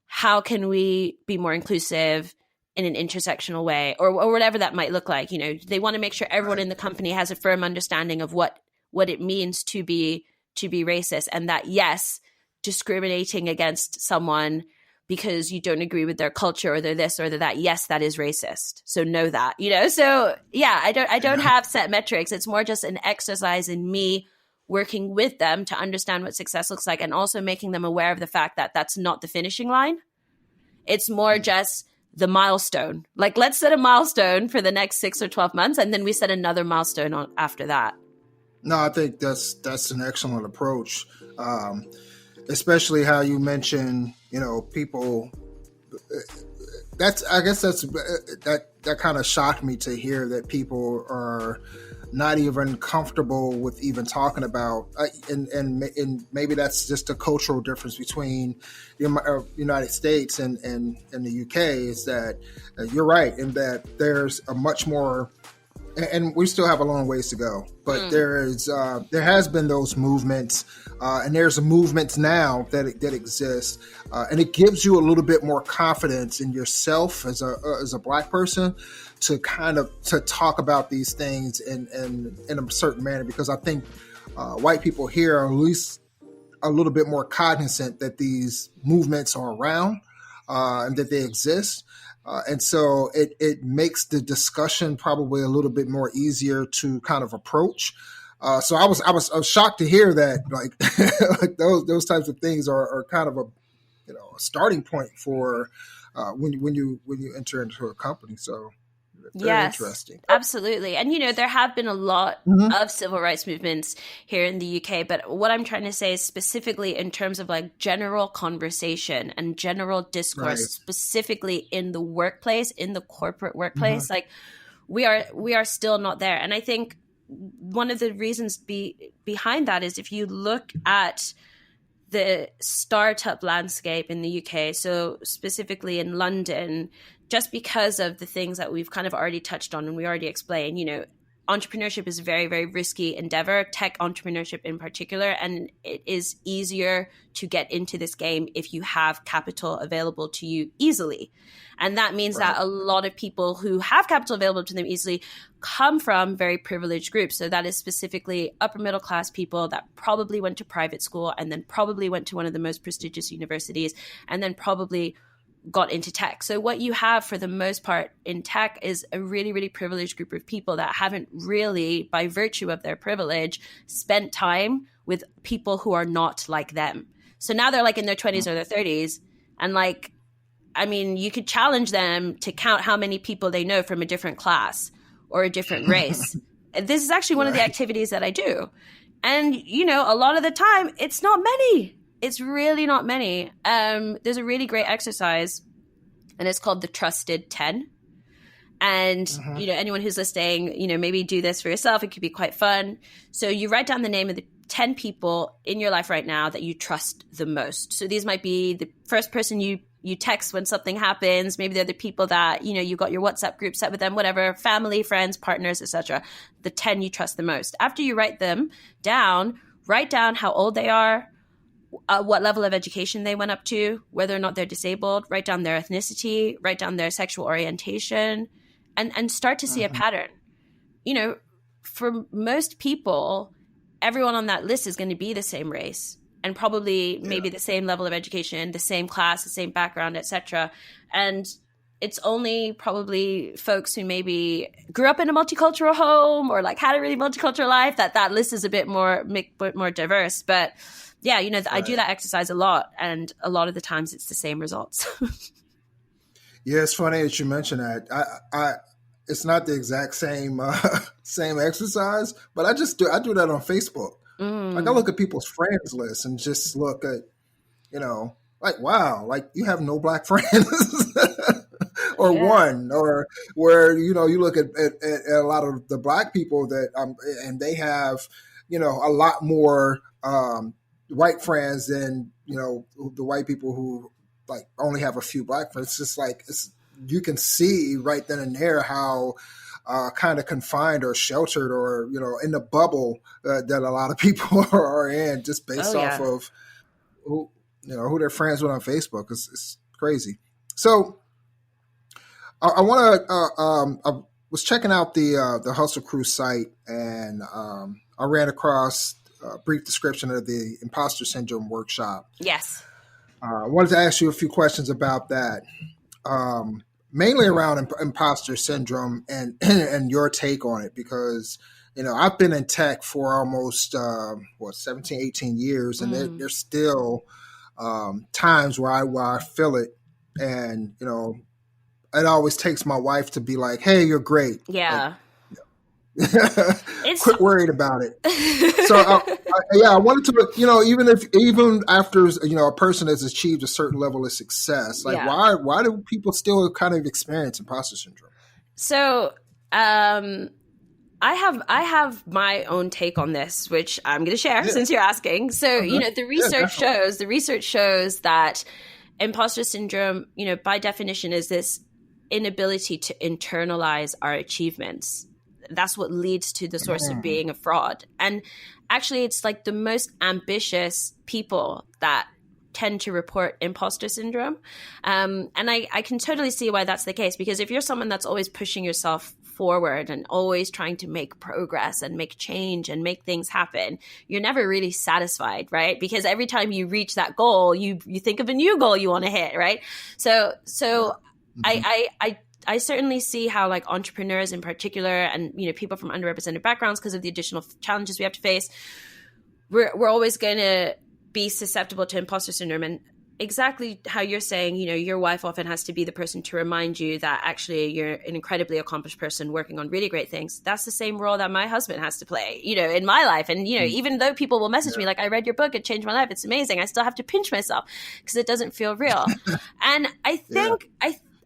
how can we be more inclusive in an intersectional way or whatever that might look like? You know, they want to make sure everyone in the company has a firm understanding of what it means to be racist, and that, yes, discriminating against someone because you don't agree with their culture or they're this or they're that, yes, that is racist. So know that, you know? So yeah, I don't have set metrics. It's more just an exercise in me working with them to understand what success looks like and also making them aware of the fact that that's not the finishing line. It's more just the milestone. Like, let's set a milestone for the next 6 or 12 months, and then we set another milestone on after that. No, I think that's an excellent approach. Especially how you mentioned, you know, people. That kind of shocked me to hear that people are not even comfortable with even talking about, and maybe that's just a cultural difference between the United States and the UK. Is that you're right in that there's a much more. And we still have a long ways to go, but there has been those movements, and there's movements now that exist, and it gives you a little bit more confidence in yourself as a Black person to talk about these things in a certain manner, because I think white people here are at least a little bit more cognizant that these movements are around and that they exist. And so it makes the discussion probably a little bit more easier to kind of approach. So I was shocked to hear that like, like those types of things are kind of a starting point for when you enter into a company. So very interesting. Absolutely. And, there have been a lot of civil rights movements here in the UK. But what I'm trying to say is specifically in terms of like general conversation and general discourse, specifically in the workplace, in the corporate workplace, like we are still not there. And I think one of the reasons behind that is if you look at the startup landscape in the UK, so specifically in London, just because of the things that we've kind of already touched on and we already explained, entrepreneurship is a very, very risky endeavor, tech entrepreneurship in particular, and it is easier to get into this game if you have capital available to you easily. And that means that a lot of people who have capital available to them easily come from very privileged groups. So that is specifically upper middle class people that probably went to private school and then probably went to one of the most prestigious universities and then probably got into tech. So what you have for the most part in tech is a really, really privileged group of people that haven't really, by virtue of their privilege, spent time with people who are not like them. So now they're like in their 20s or their 30s. And like, I mean, you could challenge them to count how many people they know from a different class or a different race. This is actually one of the activities that I do. And, a lot of the time, it's not many. It's really not many. There's a really great exercise, and it's called the Trusted 10. And, anyone who's listening, maybe do this for yourself. It could be quite fun. So you write down the name of the 10 people in your life right now that you trust the most. So these might be the first person you text when something happens. Maybe they're the people that, you got your WhatsApp group set with them, whatever, family, friends, partners, etc. The 10 you trust the most. After you write them down, write down how old they are, what level of education they went up to, whether or not they're disabled, write down their ethnicity, write down their sexual orientation, and start to see a pattern. For most people, everyone on that list is going to be the same race and probably maybe the same level of education, the same class, the same background, etc. And it's only probably folks who maybe grew up in a multicultural home or like had a really multicultural life that list is a bit more diverse. But yeah, I do that exercise a lot, and a lot of the times it's the same results. Yeah, it's funny that you mention that. I it's not the exact same same exercise, but I do that on Facebook. Like I look at people's friends list and just look at, like, wow, like you have no black friends or one, or where, you look at a lot of the black people that, and they have, a lot more white friends than, the white people who like only have a few black friends. It's just like, you can see right then and there how kind of confined or sheltered or, in the bubble that a lot of people are in, just based off of who they're friends with on Facebook. It's crazy. So I want to, I was checking out the Hustle Crew site, and I ran across a brief description of the imposter syndrome workshop. Yes. I wanted to ask you a few questions about that. Mainly around imposter syndrome and your take on it, because, I've been in tech for almost, 17, 18 years, and there's still times where I feel it. And, it always takes my wife to be like, hey, you're great. Yeah. Like, quit worried about it. So I wanted to, even after, a person has achieved a certain level of success, like why do people still kind of experience imposter syndrome? So, I have my own take on this, which I'm going to share since you're asking. So, the research shows that imposter syndrome, by definition is this inability to internalize our achievements. That's what leads to the source of being a fraud. And actually, it's like the most ambitious people that tend to report imposter syndrome. And I can totally see why that's the case, because if you're someone that's always pushing yourself forward and always trying to make progress and make change and make things happen, you're never really satisfied, right? Because every time you reach that goal, you think of a new goal you want to hit, right? So I certainly see how like entrepreneurs in particular, and people from underrepresented backgrounds, because of the additional challenges we have to face, we're always going to be susceptible to imposter syndrome. And exactly how you're saying, your wife often has to be the person to remind you that actually you're an incredibly accomplished person working on really great things. That's the same role that my husband has to play, in my life. And, even though people will message me like, I read your book, it changed my life, it's amazing, I still have to pinch myself because it doesn't feel real. And I think,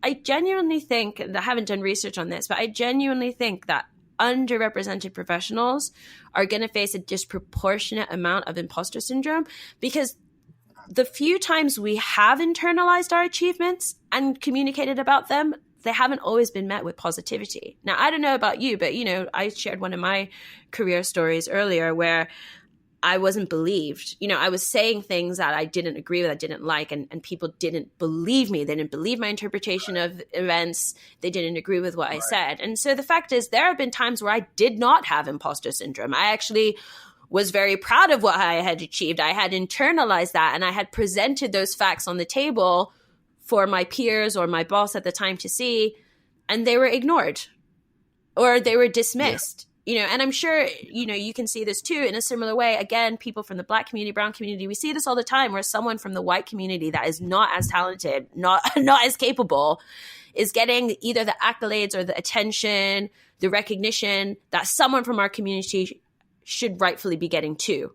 I genuinely think, I haven't done research on this, but I genuinely think that underrepresented professionals are going to face a disproportionate amount of imposter syndrome, because the few times we have internalized our achievements and communicated about them, they haven't always been met with positivity. Now, I don't know about you, but, I shared one of my career stories earlier where I wasn't believed. I was saying things that I didn't agree with, I didn't like, and people didn't believe me. They didn't believe my interpretation of events. They didn't agree with what I said. And so the fact is, there have been times where I did not have imposter syndrome. I actually was very proud of what I had achieved. I had internalized that, and I had presented those facts on the table for my peers or my boss at the time to see, and they were ignored or they were dismissed. And I'm sure, you can see this too in a similar way. Again, people from the Black community, brown community, we see this all the time where someone from the white community that is not as talented, not as capable, is getting either the accolades or the attention, the recognition that someone from our community should rightfully be getting too,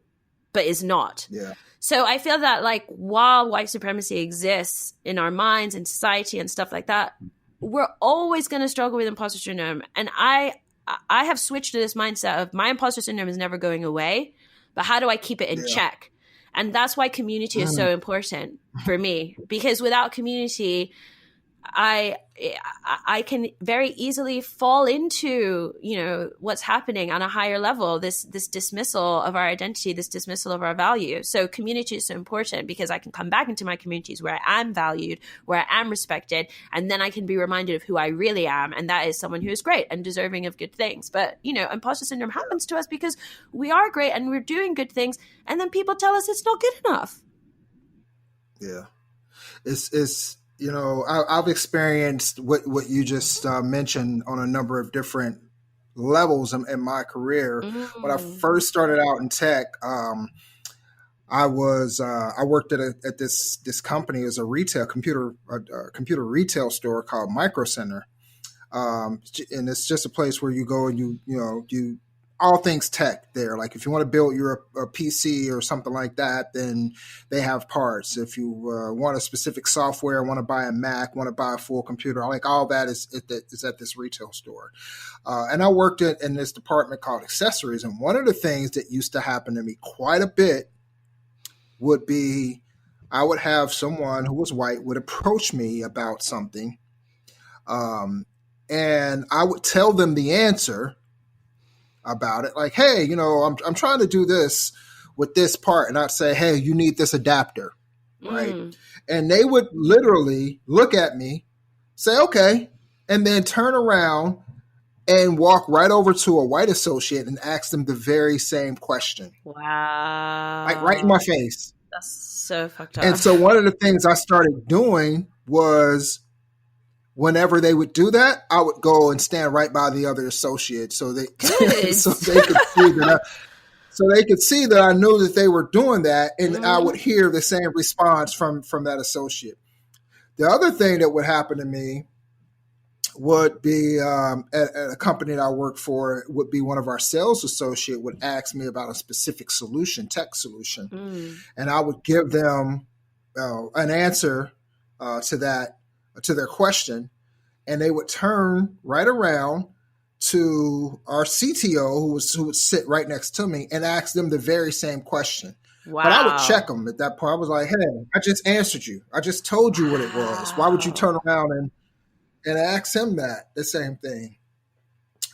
but is not. Yeah. So I feel that while white supremacy exists in our minds and society and stuff like that, we're always going to struggle with imposter syndrome. And I have switched to this mindset of my imposter syndrome is never going away, but how do I keep it in check? And that's why community is so important for me, because without community, I can very easily fall into, what's happening on a higher level, this dismissal of our identity, this dismissal of our value. So community is so important because I can come back into my communities where I am valued, where I am respected, and then I can be reminded of who I really am. And that is someone who is great and deserving of good things. But, imposter syndrome happens to us because we are great and we're doing good things. And then people tell us it's not good enough. Yeah. It's I've experienced what you just mentioned on a number of different levels in my career. When I first started out in tech, I worked at this company as a computer retail store called Micro Center, and it's just a place where you go and you all things tech there. Like if you want to build your a PC or something like that, then they have parts. If you want a specific software, want to buy a Mac, want to buy a full computer, like all that is at this retail store. And I worked in this department called accessories. And one of the things that used to happen to me quite a bit would be I would have someone who was white would approach me about something. And I would tell them the answer about it, like, hey, I'm trying to do this with this part, and I'd say, hey, you need this adapter, right? And they would literally look at me, say, okay, and then turn around and walk right over to a white associate and ask them the very same question. Wow. Like right in my face. That's so fucked up. And so one of the things I started doing was whenever they would do that, I would go and stand right by the other associate so they could see that I knew that they were doing that, and I would hear the same response from that associate. The other thing that would happen to me would be at a company that I worked for, would be one of our sales associate would ask me about a specific solution, tech solution, and I would give them an answer to their question, and they would turn right around to our CTO who would sit right next to me and ask them the very same question. Wow. But I would check them at that point. I was like, hey, I just answered you. I just told you what it was. Why would you turn around and ask him the same thing?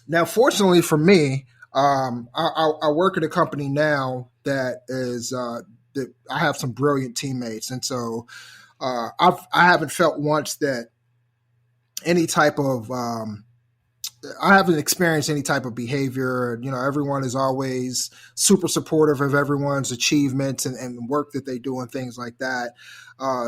Now, fortunately for me, I work at a company now that is that I have some brilliant teammates. And so I haven't felt once that any type of I haven't experienced any type of behavior. Everyone is always super supportive of everyone's achievements and work that they do and things like that.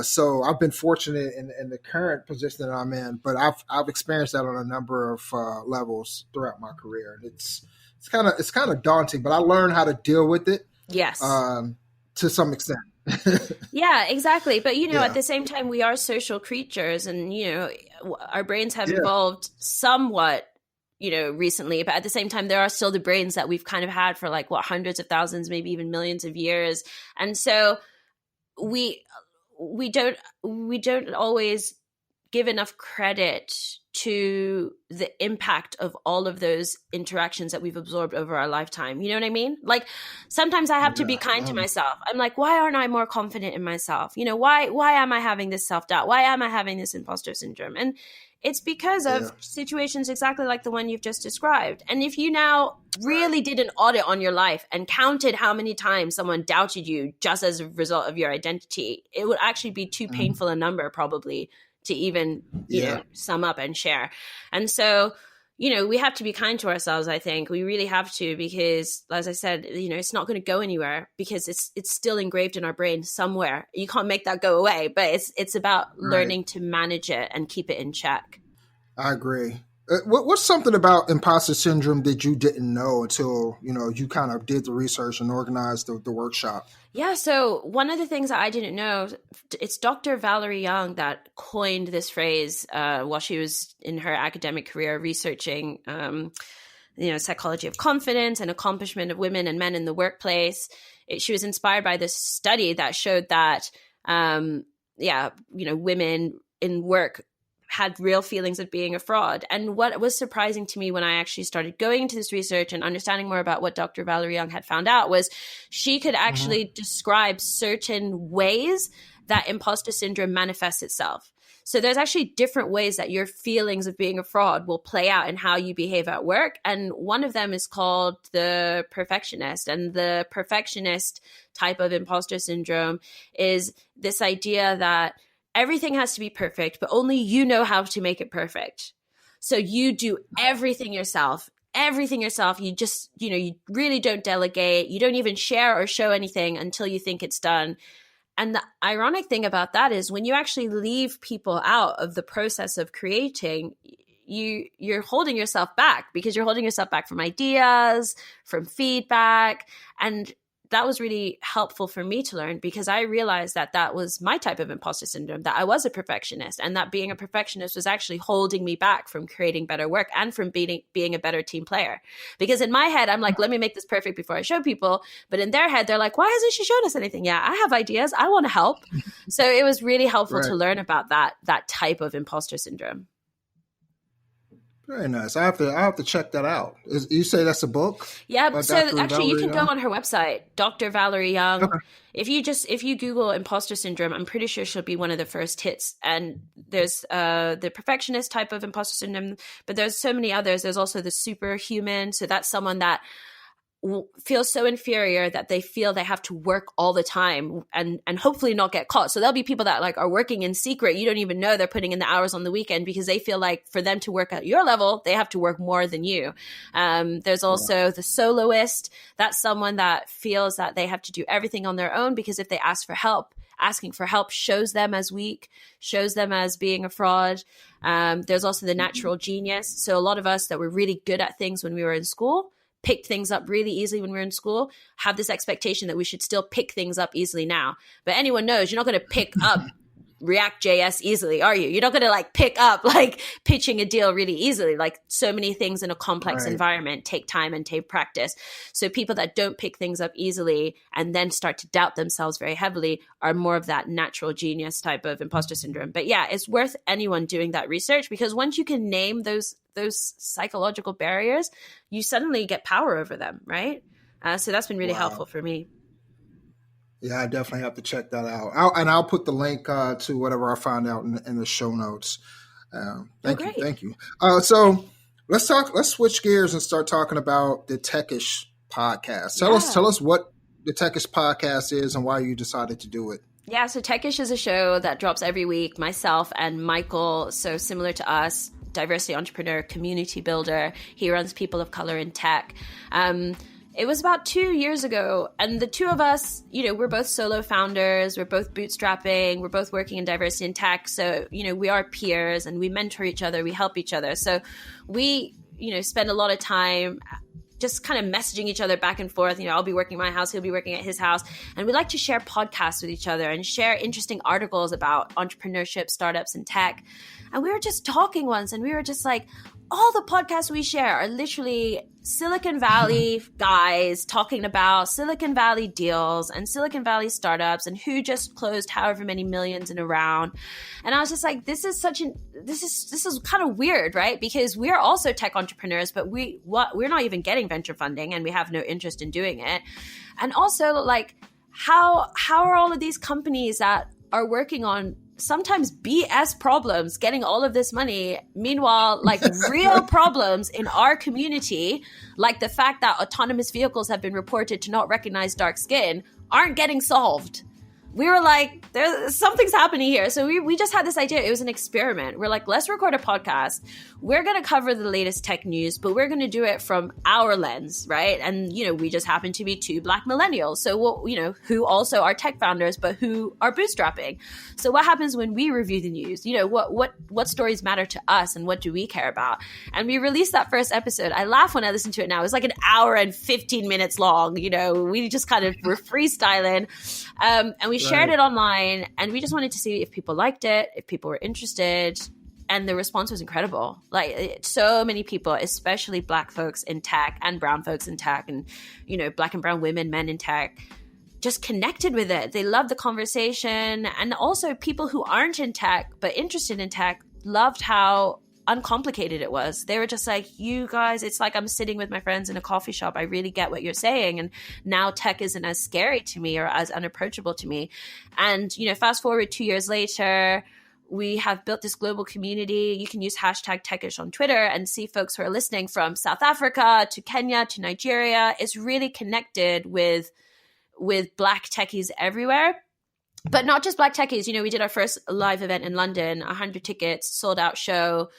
So I've been fortunate in the current position that I'm in, but I've experienced that on a number of levels throughout my career. It's kind of daunting, but I learned how to deal with it. Yes. To some extent. Yeah, exactly. But, at the same time, we are social creatures, and, our brains have evolved somewhat, recently. But at the same time, there are still the brains that we've kind of had for hundreds of thousands, maybe even millions of years. And so we don't always give enough credit to the impact of all of those interactions that we've absorbed over our lifetime. You know what I mean? Like sometimes I have to be kind to myself. I'm like, why aren't I more confident in myself? You know, why am I having this self-doubt? Why am I having this imposter syndrome? And it's because of situations exactly like the one you've just described. And if you now really did an audit on your life and counted how many times someone doubted you just as a result of your identity, it would actually be too painful a number probably to even you know, sum up and share. And so, you know, we have to be kind to ourselves, I think. We really have to, because as I said, you know, it's not going to go anywhere because it's still engraved in our brain somewhere. You can't make that go away, but it's about learning to manage it and keep it in check. I agree. What's something about imposter syndrome that you didn't know until, you know, you kind of did the research and organized the workshop? Yeah, so one of the things that I didn't know, it's Dr. Valerie Young that coined this phrase while she was in her academic career researching, you know, psychology of confidence and accomplishment of women and men in the workplace. She was inspired by this study that showed that, you know, women in work had real feelings of being a fraud. And what was surprising to me when I actually started going into this research and understanding more about what Dr. Valerie Young had found out was she could actually describe certain ways that imposter syndrome manifests itself. So there's actually different ways that your feelings of being a fraud will play out in how you behave at work. And one of them is called the perfectionist. And the perfectionist type of imposter syndrome is this idea that everything has to be perfect, but only you know how to make it perfect. So you do everything yourself. You just, you know, you really don't delegate. You don't even share or show anything until you think it's done. And the ironic thing about that is when you actually leave people out of the process of creating, you're holding yourself back because you're holding yourself back from ideas, from feedback. And that was really helpful for me to learn because I realized that that was my type of imposter syndrome, that I was a perfectionist and that being a perfectionist was actually holding me back from creating better work and from being a better team player. Because in my head, I'm like, let me make this perfect before I show people. But in their head, they're like, why hasn't she shown us anything yet? I have ideas. I want to help. So it was really helpful to learn about that type of imposter syndrome. Very nice. I have to check that out. You say that's a book? Yeah. So actually, you can go on her website, Dr. Valerie Young. Okay. If you Google imposter syndrome, I'm pretty sure she'll be one of the first hits. And there's the perfectionist type of imposter syndrome, but there's so many others. There's also the superhuman. So that's someone that feels so inferior that they feel they have to work all the time and hopefully not get caught. So there'll be people that like are working in secret. You don't even know they're putting in the hours on the weekend because they feel like for them to work at your level, they have to work more than you. There's also the soloist. That's someone that feels that they have to do everything on their own because if they ask for help, asking for help shows them as weak, shows them as being a fraud. There's also the natural genius. So a lot of us that were really good at things when we were in school picked things up really easily when we were in school, have this expectation that we should still pick things up easily now. But anyone knows you're not going to pick up React.js easily, are you? You're not going to like pick up like pitching a deal really easily. Like so many things in a complex environment take time and take practice. So people that don't pick things up easily and then start to doubt themselves very heavily are more of that natural genius type of imposter syndrome. But yeah, it's worth anyone doing that research because once you can name those psychological barriers, you suddenly get power over them, right? So that's been really helpful for me. Yeah, I definitely have to check that out. I'll put the link to whatever I found out in the show notes. Thank you. So let's switch gears and start talking about the Techish podcast. Tell us what the Techish podcast is and why you decided to do it. Yeah, so Techish is a show that drops every week. Myself and Michael, so similar to us, diversity entrepreneur, community builder. He runs People of Color in Tech. It was about 2 years ago, and the two of us, you know, we're both solo founders, we're both bootstrapping, we're both working in diversity in tech, so, you know, we are peers, and we mentor each other, we help each other, so we, you know, spend a lot of time just kind of messaging each other back and forth. You know, I'll be working at my house, he'll be working at his house, and we like to share podcasts with each other and share interesting articles about entrepreneurship, startups, and tech. And we were just talking once, and we were just like, all the podcasts we share are literally Silicon Valley guys talking about Silicon Valley deals and Silicon Valley startups and who just closed however many millions in a round. And I was just like, this is kind of weird, right? Because we're also tech entrepreneurs, but we're not even getting venture funding and we have no interest in doing it. And also, like, how are all of these companies that are working on sometimes BS problems getting all of this money? Meanwhile, like real problems in our community, like the fact that autonomous vehicles have been reported to not recognize dark skin, aren't getting solved. We were like, something's happening here. So we just had this idea. It was an experiment. We're like, let's record a podcast. We're going to cover the latest tech news, but we're going to do it from our lens, right? And, we just happen to be two Black millennials. So, who also are tech founders, but who are bootstrapping. So what happens when we review the news? What stories matter to us and what do we care about? And we released that first episode. I laugh when I listen to it now. It's like an hour and 15 minutes long. We just kind of were freestyling. And we shared it online, and we just wanted to see if people liked it, if people were interested, and the response was incredible. Like, so many people, especially Black folks in tech and brown folks in tech, and Black and brown women, men in tech, just connected with it. They loved the conversation, and also people who aren't in tech but interested in tech loved how uncomplicated it was. They were just like, you guys, it's like I'm sitting with my friends in a coffee shop. I really get what you're saying. And now tech isn't as scary to me or as unapproachable to me. And, fast forward 2 years later, we have built this global community. You can use hashtag Techish on Twitter and see folks who are listening from South Africa to Kenya to Nigeria. It's really connected with Black techies everywhere. But not just Black techies. We did our first live event in London, 100 tickets, sold out show.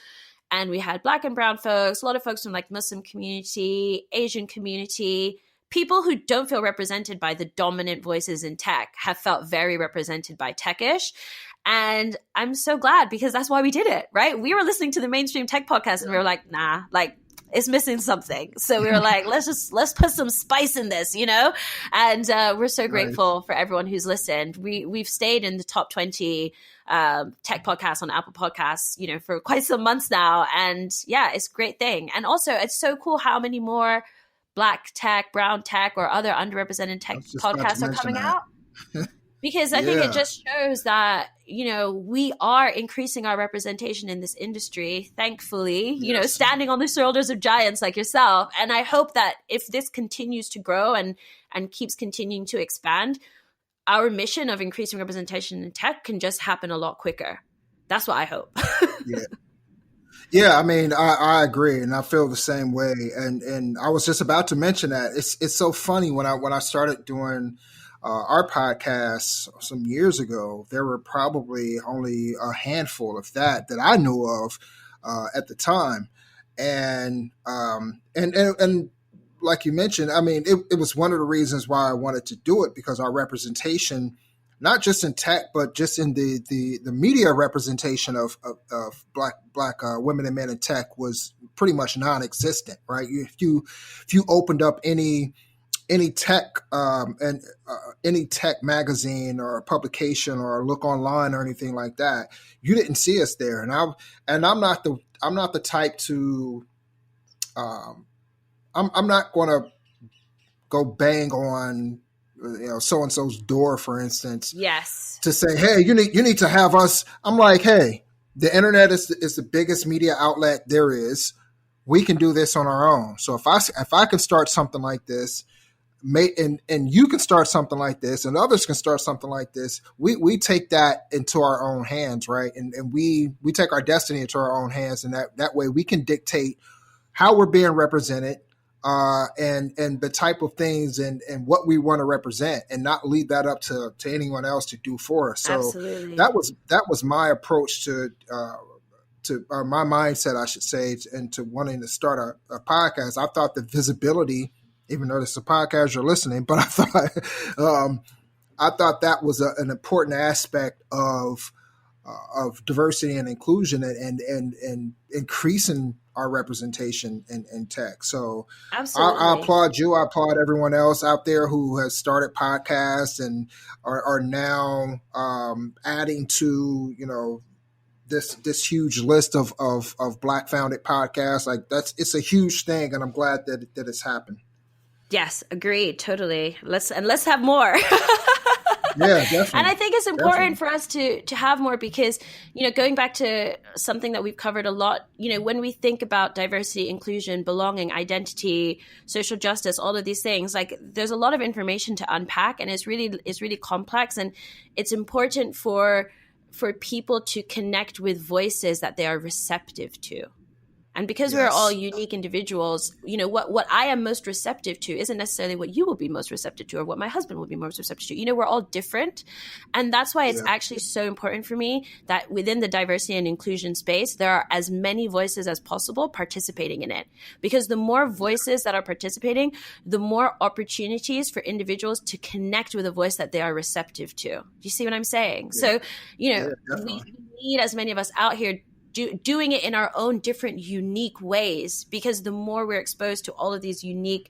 And we had Black and brown folks, a lot of folks from like Muslim community, Asian community, people who don't feel represented by the dominant voices in tech have felt very represented by Techish. And I'm so glad, because that's why we did it, right? We were listening to the mainstream tech podcast and we were like, nah, like it's missing something. So we were like, let's put some spice in this, And we're so grateful for everyone who's listened. We've stayed in the top 20 tech podcasts on Apple Podcasts, for quite some months now. And yeah, it's a great thing. And also it's so cool how many more Black tech, brown tech, or other underrepresented tech podcasts are coming out. Because I think it just shows that, we are increasing our representation in this industry, thankfully, standing on the shoulders of giants like yourself. And I hope that if this continues to grow and keeps continuing to expand, our mission of increasing representation in tech can just happen a lot quicker. That's what I hope. Yeah, I mean, I agree, and I feel the same way. And I was just about to mention that it's so funny when I started doing our podcast some years ago, there were probably only a handful of that I knew of at the time, and like you mentioned, I mean, it was one of the reasons why I wanted to do it, because our representation, not just in tech, but just in the media representation of black women and men in tech was pretty much non-existent, right? If you opened up any tech any tech magazine or publication or look online or anything like that, you didn't see us there. And I'm not the type to I'm not going to go bang on so and so's door, for instance. Yes. To say, hey, you need to have us. I'm like, hey, the internet is the biggest media outlet there is. We can do this on our own. So if I can start something like this, and you can start something like this, and others can start something like this, we take that into our own hands, right? And we take our destiny into our own hands, and that way we can dictate how we're being represented, and the type of things and what we want to represent, and not leave that up to anyone else to do for us. So absolutely. that was my approach to my mindset, I should say, and to wanting to start a podcast. I thought the visibility, even though this is a podcast you're listening, but I thought that was an important aspect of diversity and inclusion and increasing our representation in tech. So I applaud you. I applaud everyone else out there who has started podcasts and are now adding to, this huge list of Black founded podcasts. Like it's a huge thing, and I'm glad that it's happened. Yes, agreed, totally. Let's have more. Yeah, definitely. And I think it's important for us to have more because, going back to something that we've covered a lot, when we think about diversity, inclusion, belonging, identity, social justice, all of these things, like there's a lot of information to unpack, and it's really complex, and it's important for people to connect with voices that they are receptive to. And because we're all unique individuals, what I am most receptive to isn't necessarily what you will be most receptive to or what my husband will be most receptive to. We're all different. And that's why it's actually so important for me that within the diversity and inclusion space, there are as many voices as possible participating in it. Because the more voices that are participating, the more opportunities for individuals to connect with a voice that they are receptive to. Do you see what I'm saying? So, we need as many of us out here doing it in our own different unique ways, because the more we're exposed to all of these unique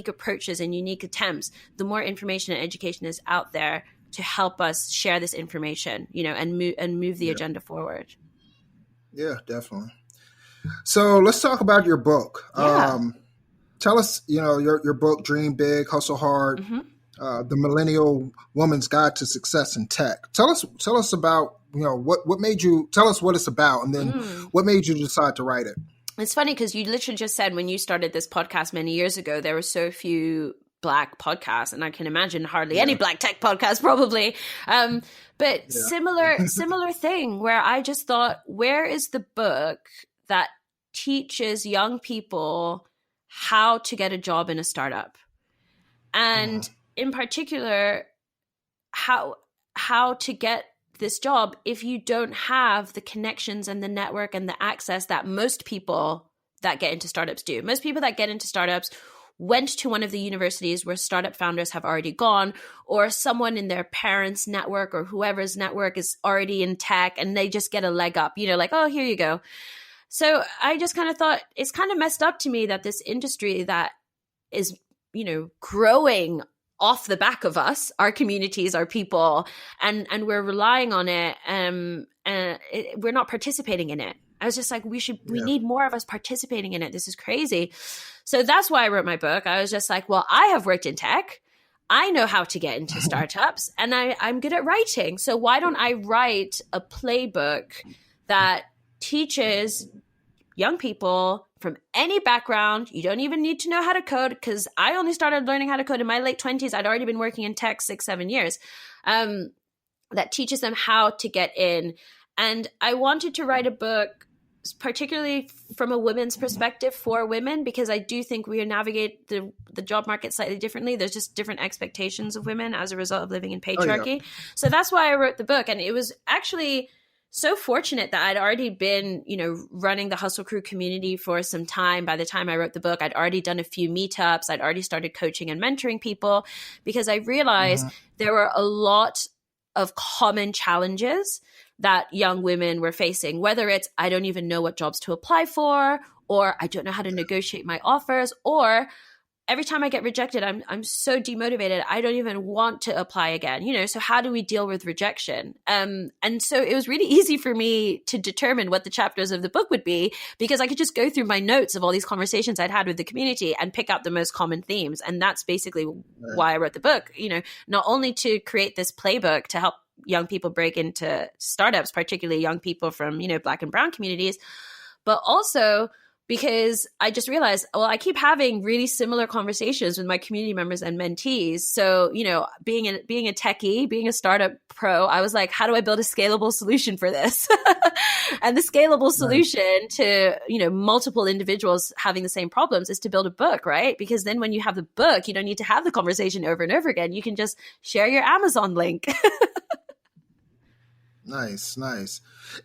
approaches and unique attempts, the more information and education is out there to help us share this information, and move the agenda forward. Yeah, definitely. So let's talk about your book. Tell us, your book, Dream Big, Hustle Hard, The Millennial Woman's Guide to Success in Tech. Tell us about, what made you, tell us what it's about, and then what made you decide to write it? It's funny because you literally just said when you started this podcast many years ago, there were so few Black podcasts, and I can imagine hardly any Black tech podcasts probably. But similar thing where I just thought, where is the book that teaches young people how to get a job in a startup? And in particular, how to get this job if you don't have the connections and the network and the access that most people that get into startups do. Most people that get into startups went to one of the universities where startup founders have already gone, or someone in their parents' network or whoever's network is already in tech, and they just get a leg up, like, oh, here you go. So I just kind of thought it's kind of messed up to me that this industry that is, growing off the back of us, our communities, our people, and we're relying on it, we're not participating in it. I was just like, we need more of us participating in it. This is crazy. So that's why I wrote my book. I was just like, well, I have worked in tech. I know how to get into startups, and I'm good at writing. So why don't I write a playbook that teaches young people from any background? You don't even need to know how to code, because I only started learning how to code in my late 20s. I'd already been working in tech 6-7 years. That teaches them how to get in. And I wanted to write a book particularly from a women's perspective for women, because I do think we navigate the job market slightly differently. There's just different expectations of women as a result of living in patriarchy. So that's why I wrote the book. And it was actually so fortunate that I'd already been, running the Hustle Crew community for some time. By the time I wrote the book, I'd already done a few meetups. I'd already started coaching and mentoring people, because I realized there were a lot of common challenges that young women were facing, whether it's, I don't even know what jobs to apply for, or I don't know how to negotiate my offers, or every time I get rejected, I'm so demotivated, I don't even want to apply again. So how do we deal with rejection? And so it was really easy for me to determine what the chapters of the book would be, because I could just go through my notes of all these conversations I'd had with the community and pick out the most common themes. And that's basically why I wrote the book, not only to create this playbook to help young people break into startups, particularly young people from, Black and brown communities, but also because I just realized, well, I keep having really similar conversations with my community members and mentees. So, being a techie, being a startup pro, I was like, how do I build a scalable solution for this? And the scalable solution to, multiple individuals having the same problems is to build a book, right? Because then when you have the book, you don't need to have the conversation over and over again. You can just share your Amazon link. Nice.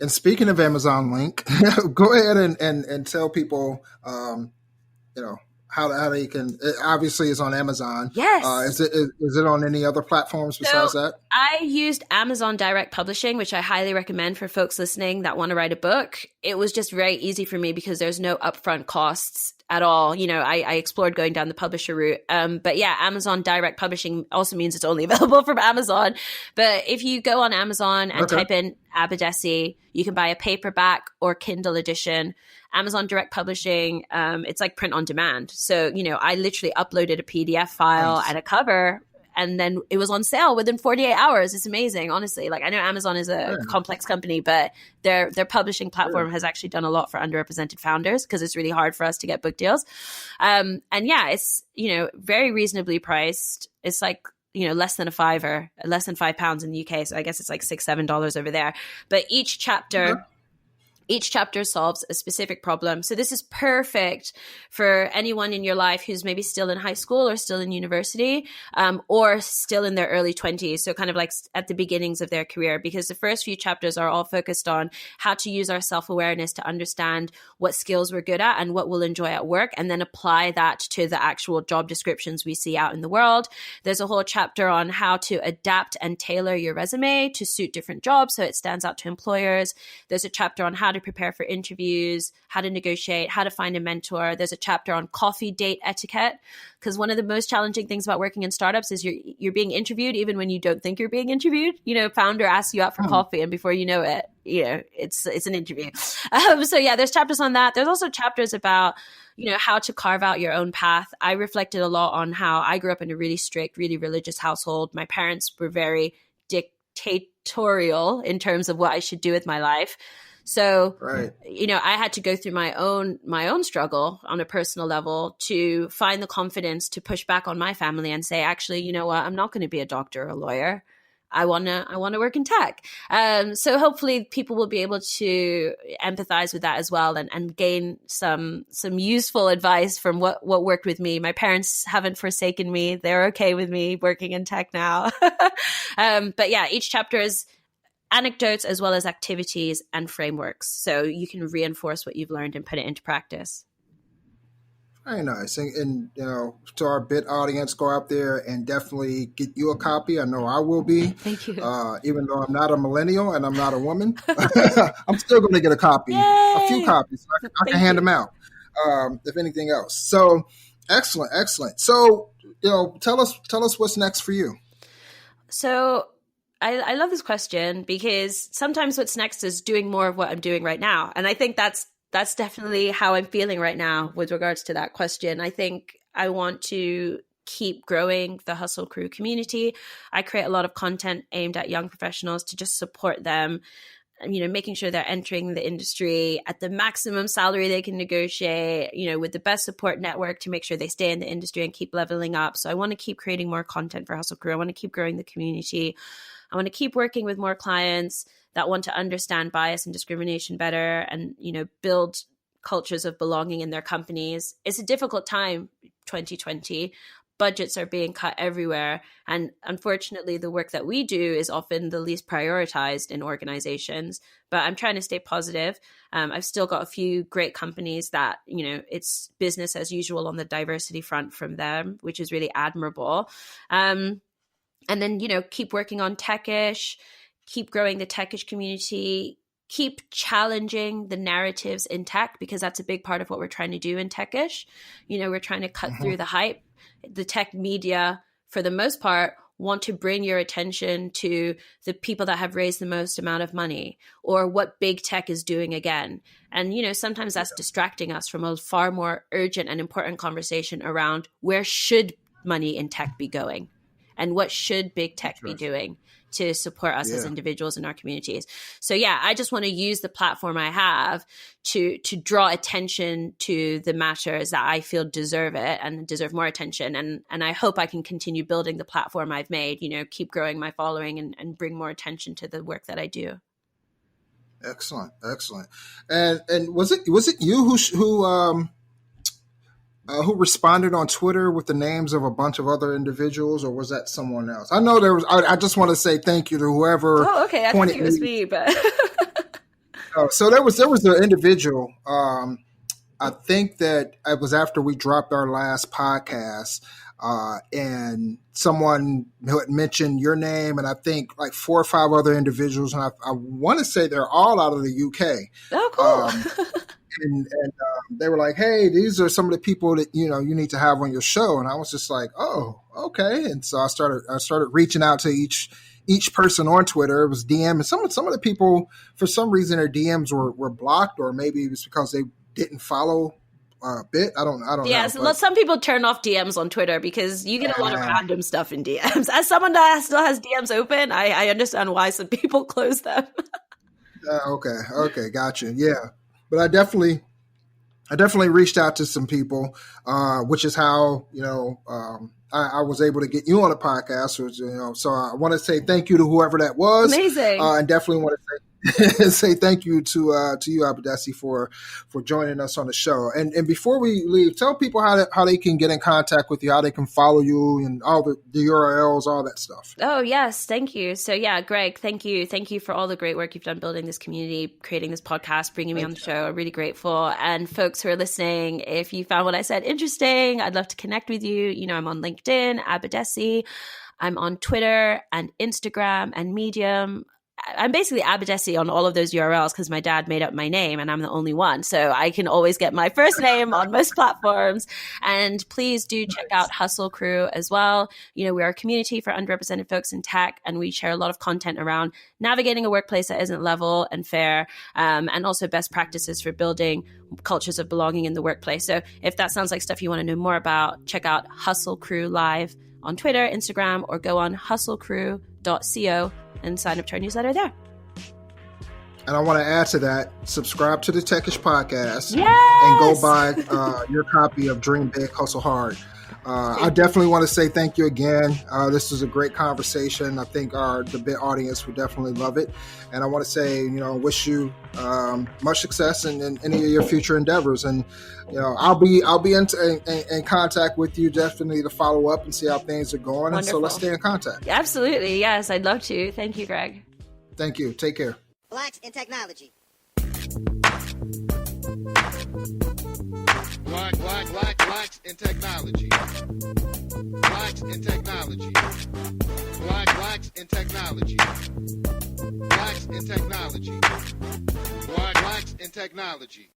And speaking of Amazon link, go ahead and tell people, how they can. It obviously, is on Amazon. Yes. Is it on any other platforms besides that? I used Amazon Direct Publishing, which I highly recommend for folks listening that want to write a book. It was just very easy for me because there's no upfront costs. at all. I explored going down the publisher route. But yeah, Amazon direct publishing also means it's only available from Amazon. But if you go on Amazon and type in Abadesi, you can buy a paperback or Kindle edition. Amazon direct publishing, it's like print on demand. So, I literally uploaded a PDF file and a cover, and then it was on sale within 48 hours. It's amazing, honestly. Like, I know Amazon is a complex company, but their publishing platform has actually done a lot for underrepresented founders, because it's really hard for us to get book deals. And yeah, it's, very reasonably priced. It's like, less than less than £5 in the UK. So I guess it's like $6-7 over there. But each chapter solves a specific problem. So this is perfect for anyone in your life who's maybe still in high school or still in university, or still in their early 20s. So kind of like at the beginnings of their career, because the first few chapters are all focused on how to use our self-awareness to understand what skills we're good at and what we'll enjoy at work, and then apply that to the actual job descriptions we see out in the world. There's a whole chapter on how to adapt and tailor your resume to suit different jobs so it stands out to employers. There's a chapter on how to prepare for interviews, how to negotiate, how to find a mentor. There's a chapter on coffee date etiquette, because one of the most challenging things about working in startups is you're being interviewed even when you don't think you're being interviewed. Founder asks you out for coffee, and before you know it, it's an interview. So yeah, there's chapters on that. There's also chapters about how to carve out your own path. I reflected a lot on how I grew up in a really strict, really religious household. My parents were very dictatorial in terms of what I should do with my life. So, I had to go through my own struggle on a personal level to find the confidence to push back on my family and say, actually, you know what, I'm not going to be a doctor or a lawyer. I want to work in tech. So hopefully people will be able to empathize with that as well, and gain some useful advice from what worked with me. My parents haven't forsaken me. They're okay with me working in tech now. But yeah, each chapter is anecdotes as well as activities and frameworks, so you can reinforce what you've learned and put it into practice. Very nice. And to our BIT audience, go out there and definitely get you a copy. I know I will be. Thank you. Even though I'm not a millennial and I'm not a woman, I'm still going to get a copy. Yay! A few copies. I can hand them out, if anything else. So excellent. So, tell us what's next for you. So I love this question, because sometimes what's next is doing more of what I'm doing right now. And I think that's definitely how I'm feeling right now with regards to that question. I think I want to keep growing the Hustle Crew community. I create a lot of content aimed at young professionals to just support them, making sure they're entering the industry at the maximum salary they can negotiate, with the best support network to make sure they stay in the industry and keep leveling up. So I want to keep creating more content for Hustle Crew. I want to keep growing the community. I want to keep working with more clients that want to understand bias and discrimination better, and, build cultures of belonging in their companies. It's a difficult time, 2020. Budgets are being cut everywhere. And unfortunately, the work that we do is often the least prioritized in organizations. But I'm trying to stay positive. I've still got a few great companies that, it's business as usual on the diversity front from them, which is really admirable. And then, keep working on Techish, keep growing the Techish community, keep challenging the narratives in tech, because that's a big part of what we're trying to do in Techish. We're trying to cut through the hype. The tech media, for the most part, want to bring your attention to the people that have raised the most amount of money, or what big tech is doing again. And, sometimes that's distracting us from a far more urgent and important conversation around where should money in tech be going? And what should big tech be doing to support us as individuals in our communities? So yeah, I just want to use the platform I have to draw attention to the matters that I feel deserve it and deserve more attention. And I hope I can continue building the platform I've made, keep growing my following and bring more attention to the work that I do. Excellent. And was it you who responded on Twitter with the names of a bunch of other individuals, or was that someone else? I know there was. I just want to say thank you to whoever. Oh, okay. I think it was me, but so there was an individual. I think that it was after we dropped our last podcast, and someone who had mentioned your name, and I think like 4 or 5 other individuals, and I want to say they're all out of the UK. Oh, cool. they were like, "Hey, these are some of the people that you need to have on your show." And I was just like, "Oh, okay." And so I started reaching out to each person on Twitter. It was DM, and some of the people, for some reason, their DMs were blocked, or maybe it was because they didn't follow Bit. I don't know. Yeah, so some people turn off DMs on Twitter because you get a lot of random stuff in DMs. As someone that still has DMs open, I understand why some people close them. Okay, gotcha. Yeah, but I definitely reached out to some people, which is how I was able to get you on the podcast. So I want to say thank you to whoever that was. Amazing, and definitely want to say thank you to you, Abadesi, for joining us on the show. And before we leave, tell people how they can get in contact with you, how they can follow you, and all the URLs, all that stuff. Oh yes, thank you. So yeah, Greg, thank you for all the great work you've done building this community, creating this podcast, bringing me on the show. I'm really grateful. And folks who are listening, if you found what I said interesting, I'd love to connect with you. I'm on LinkedIn, Abadesi. I'm on Twitter and Instagram and Medium. I'm basically Abadesi on all of those URLs because my dad made up my name and I'm the only one. So I can always get my first name on most platforms. And please do check out Hustle Crew as well. We are a community for underrepresented folks in tech, and we share a lot of content around navigating a workplace that isn't level and fair, and also best practices for building cultures of belonging in the workplace. So if that sounds like stuff you want to know more about, check out Hustle Crew Live on Twitter, Instagram, or go on hustlecrew.co and sign up to our newsletter there. And I want to add to that, subscribe to the Techish podcast. Yes! And go buy your copy of Dream Big, Hustle Hard. I definitely want to say thank you again. This was a great conversation. I think the Bit audience would definitely love it. And I want to say, wish you much success in any of your future endeavors. And I'll be in contact with you definitely to follow up and see how things are going. Wonderful. And so let's stay in contact. Absolutely, yes, I'd love to. Thank you, Greg. Thank you. Take care. Blacks in technology. Blacks in technology. Blacks in technology. Blacks in technology. Blacks in technology. Blacks in technology.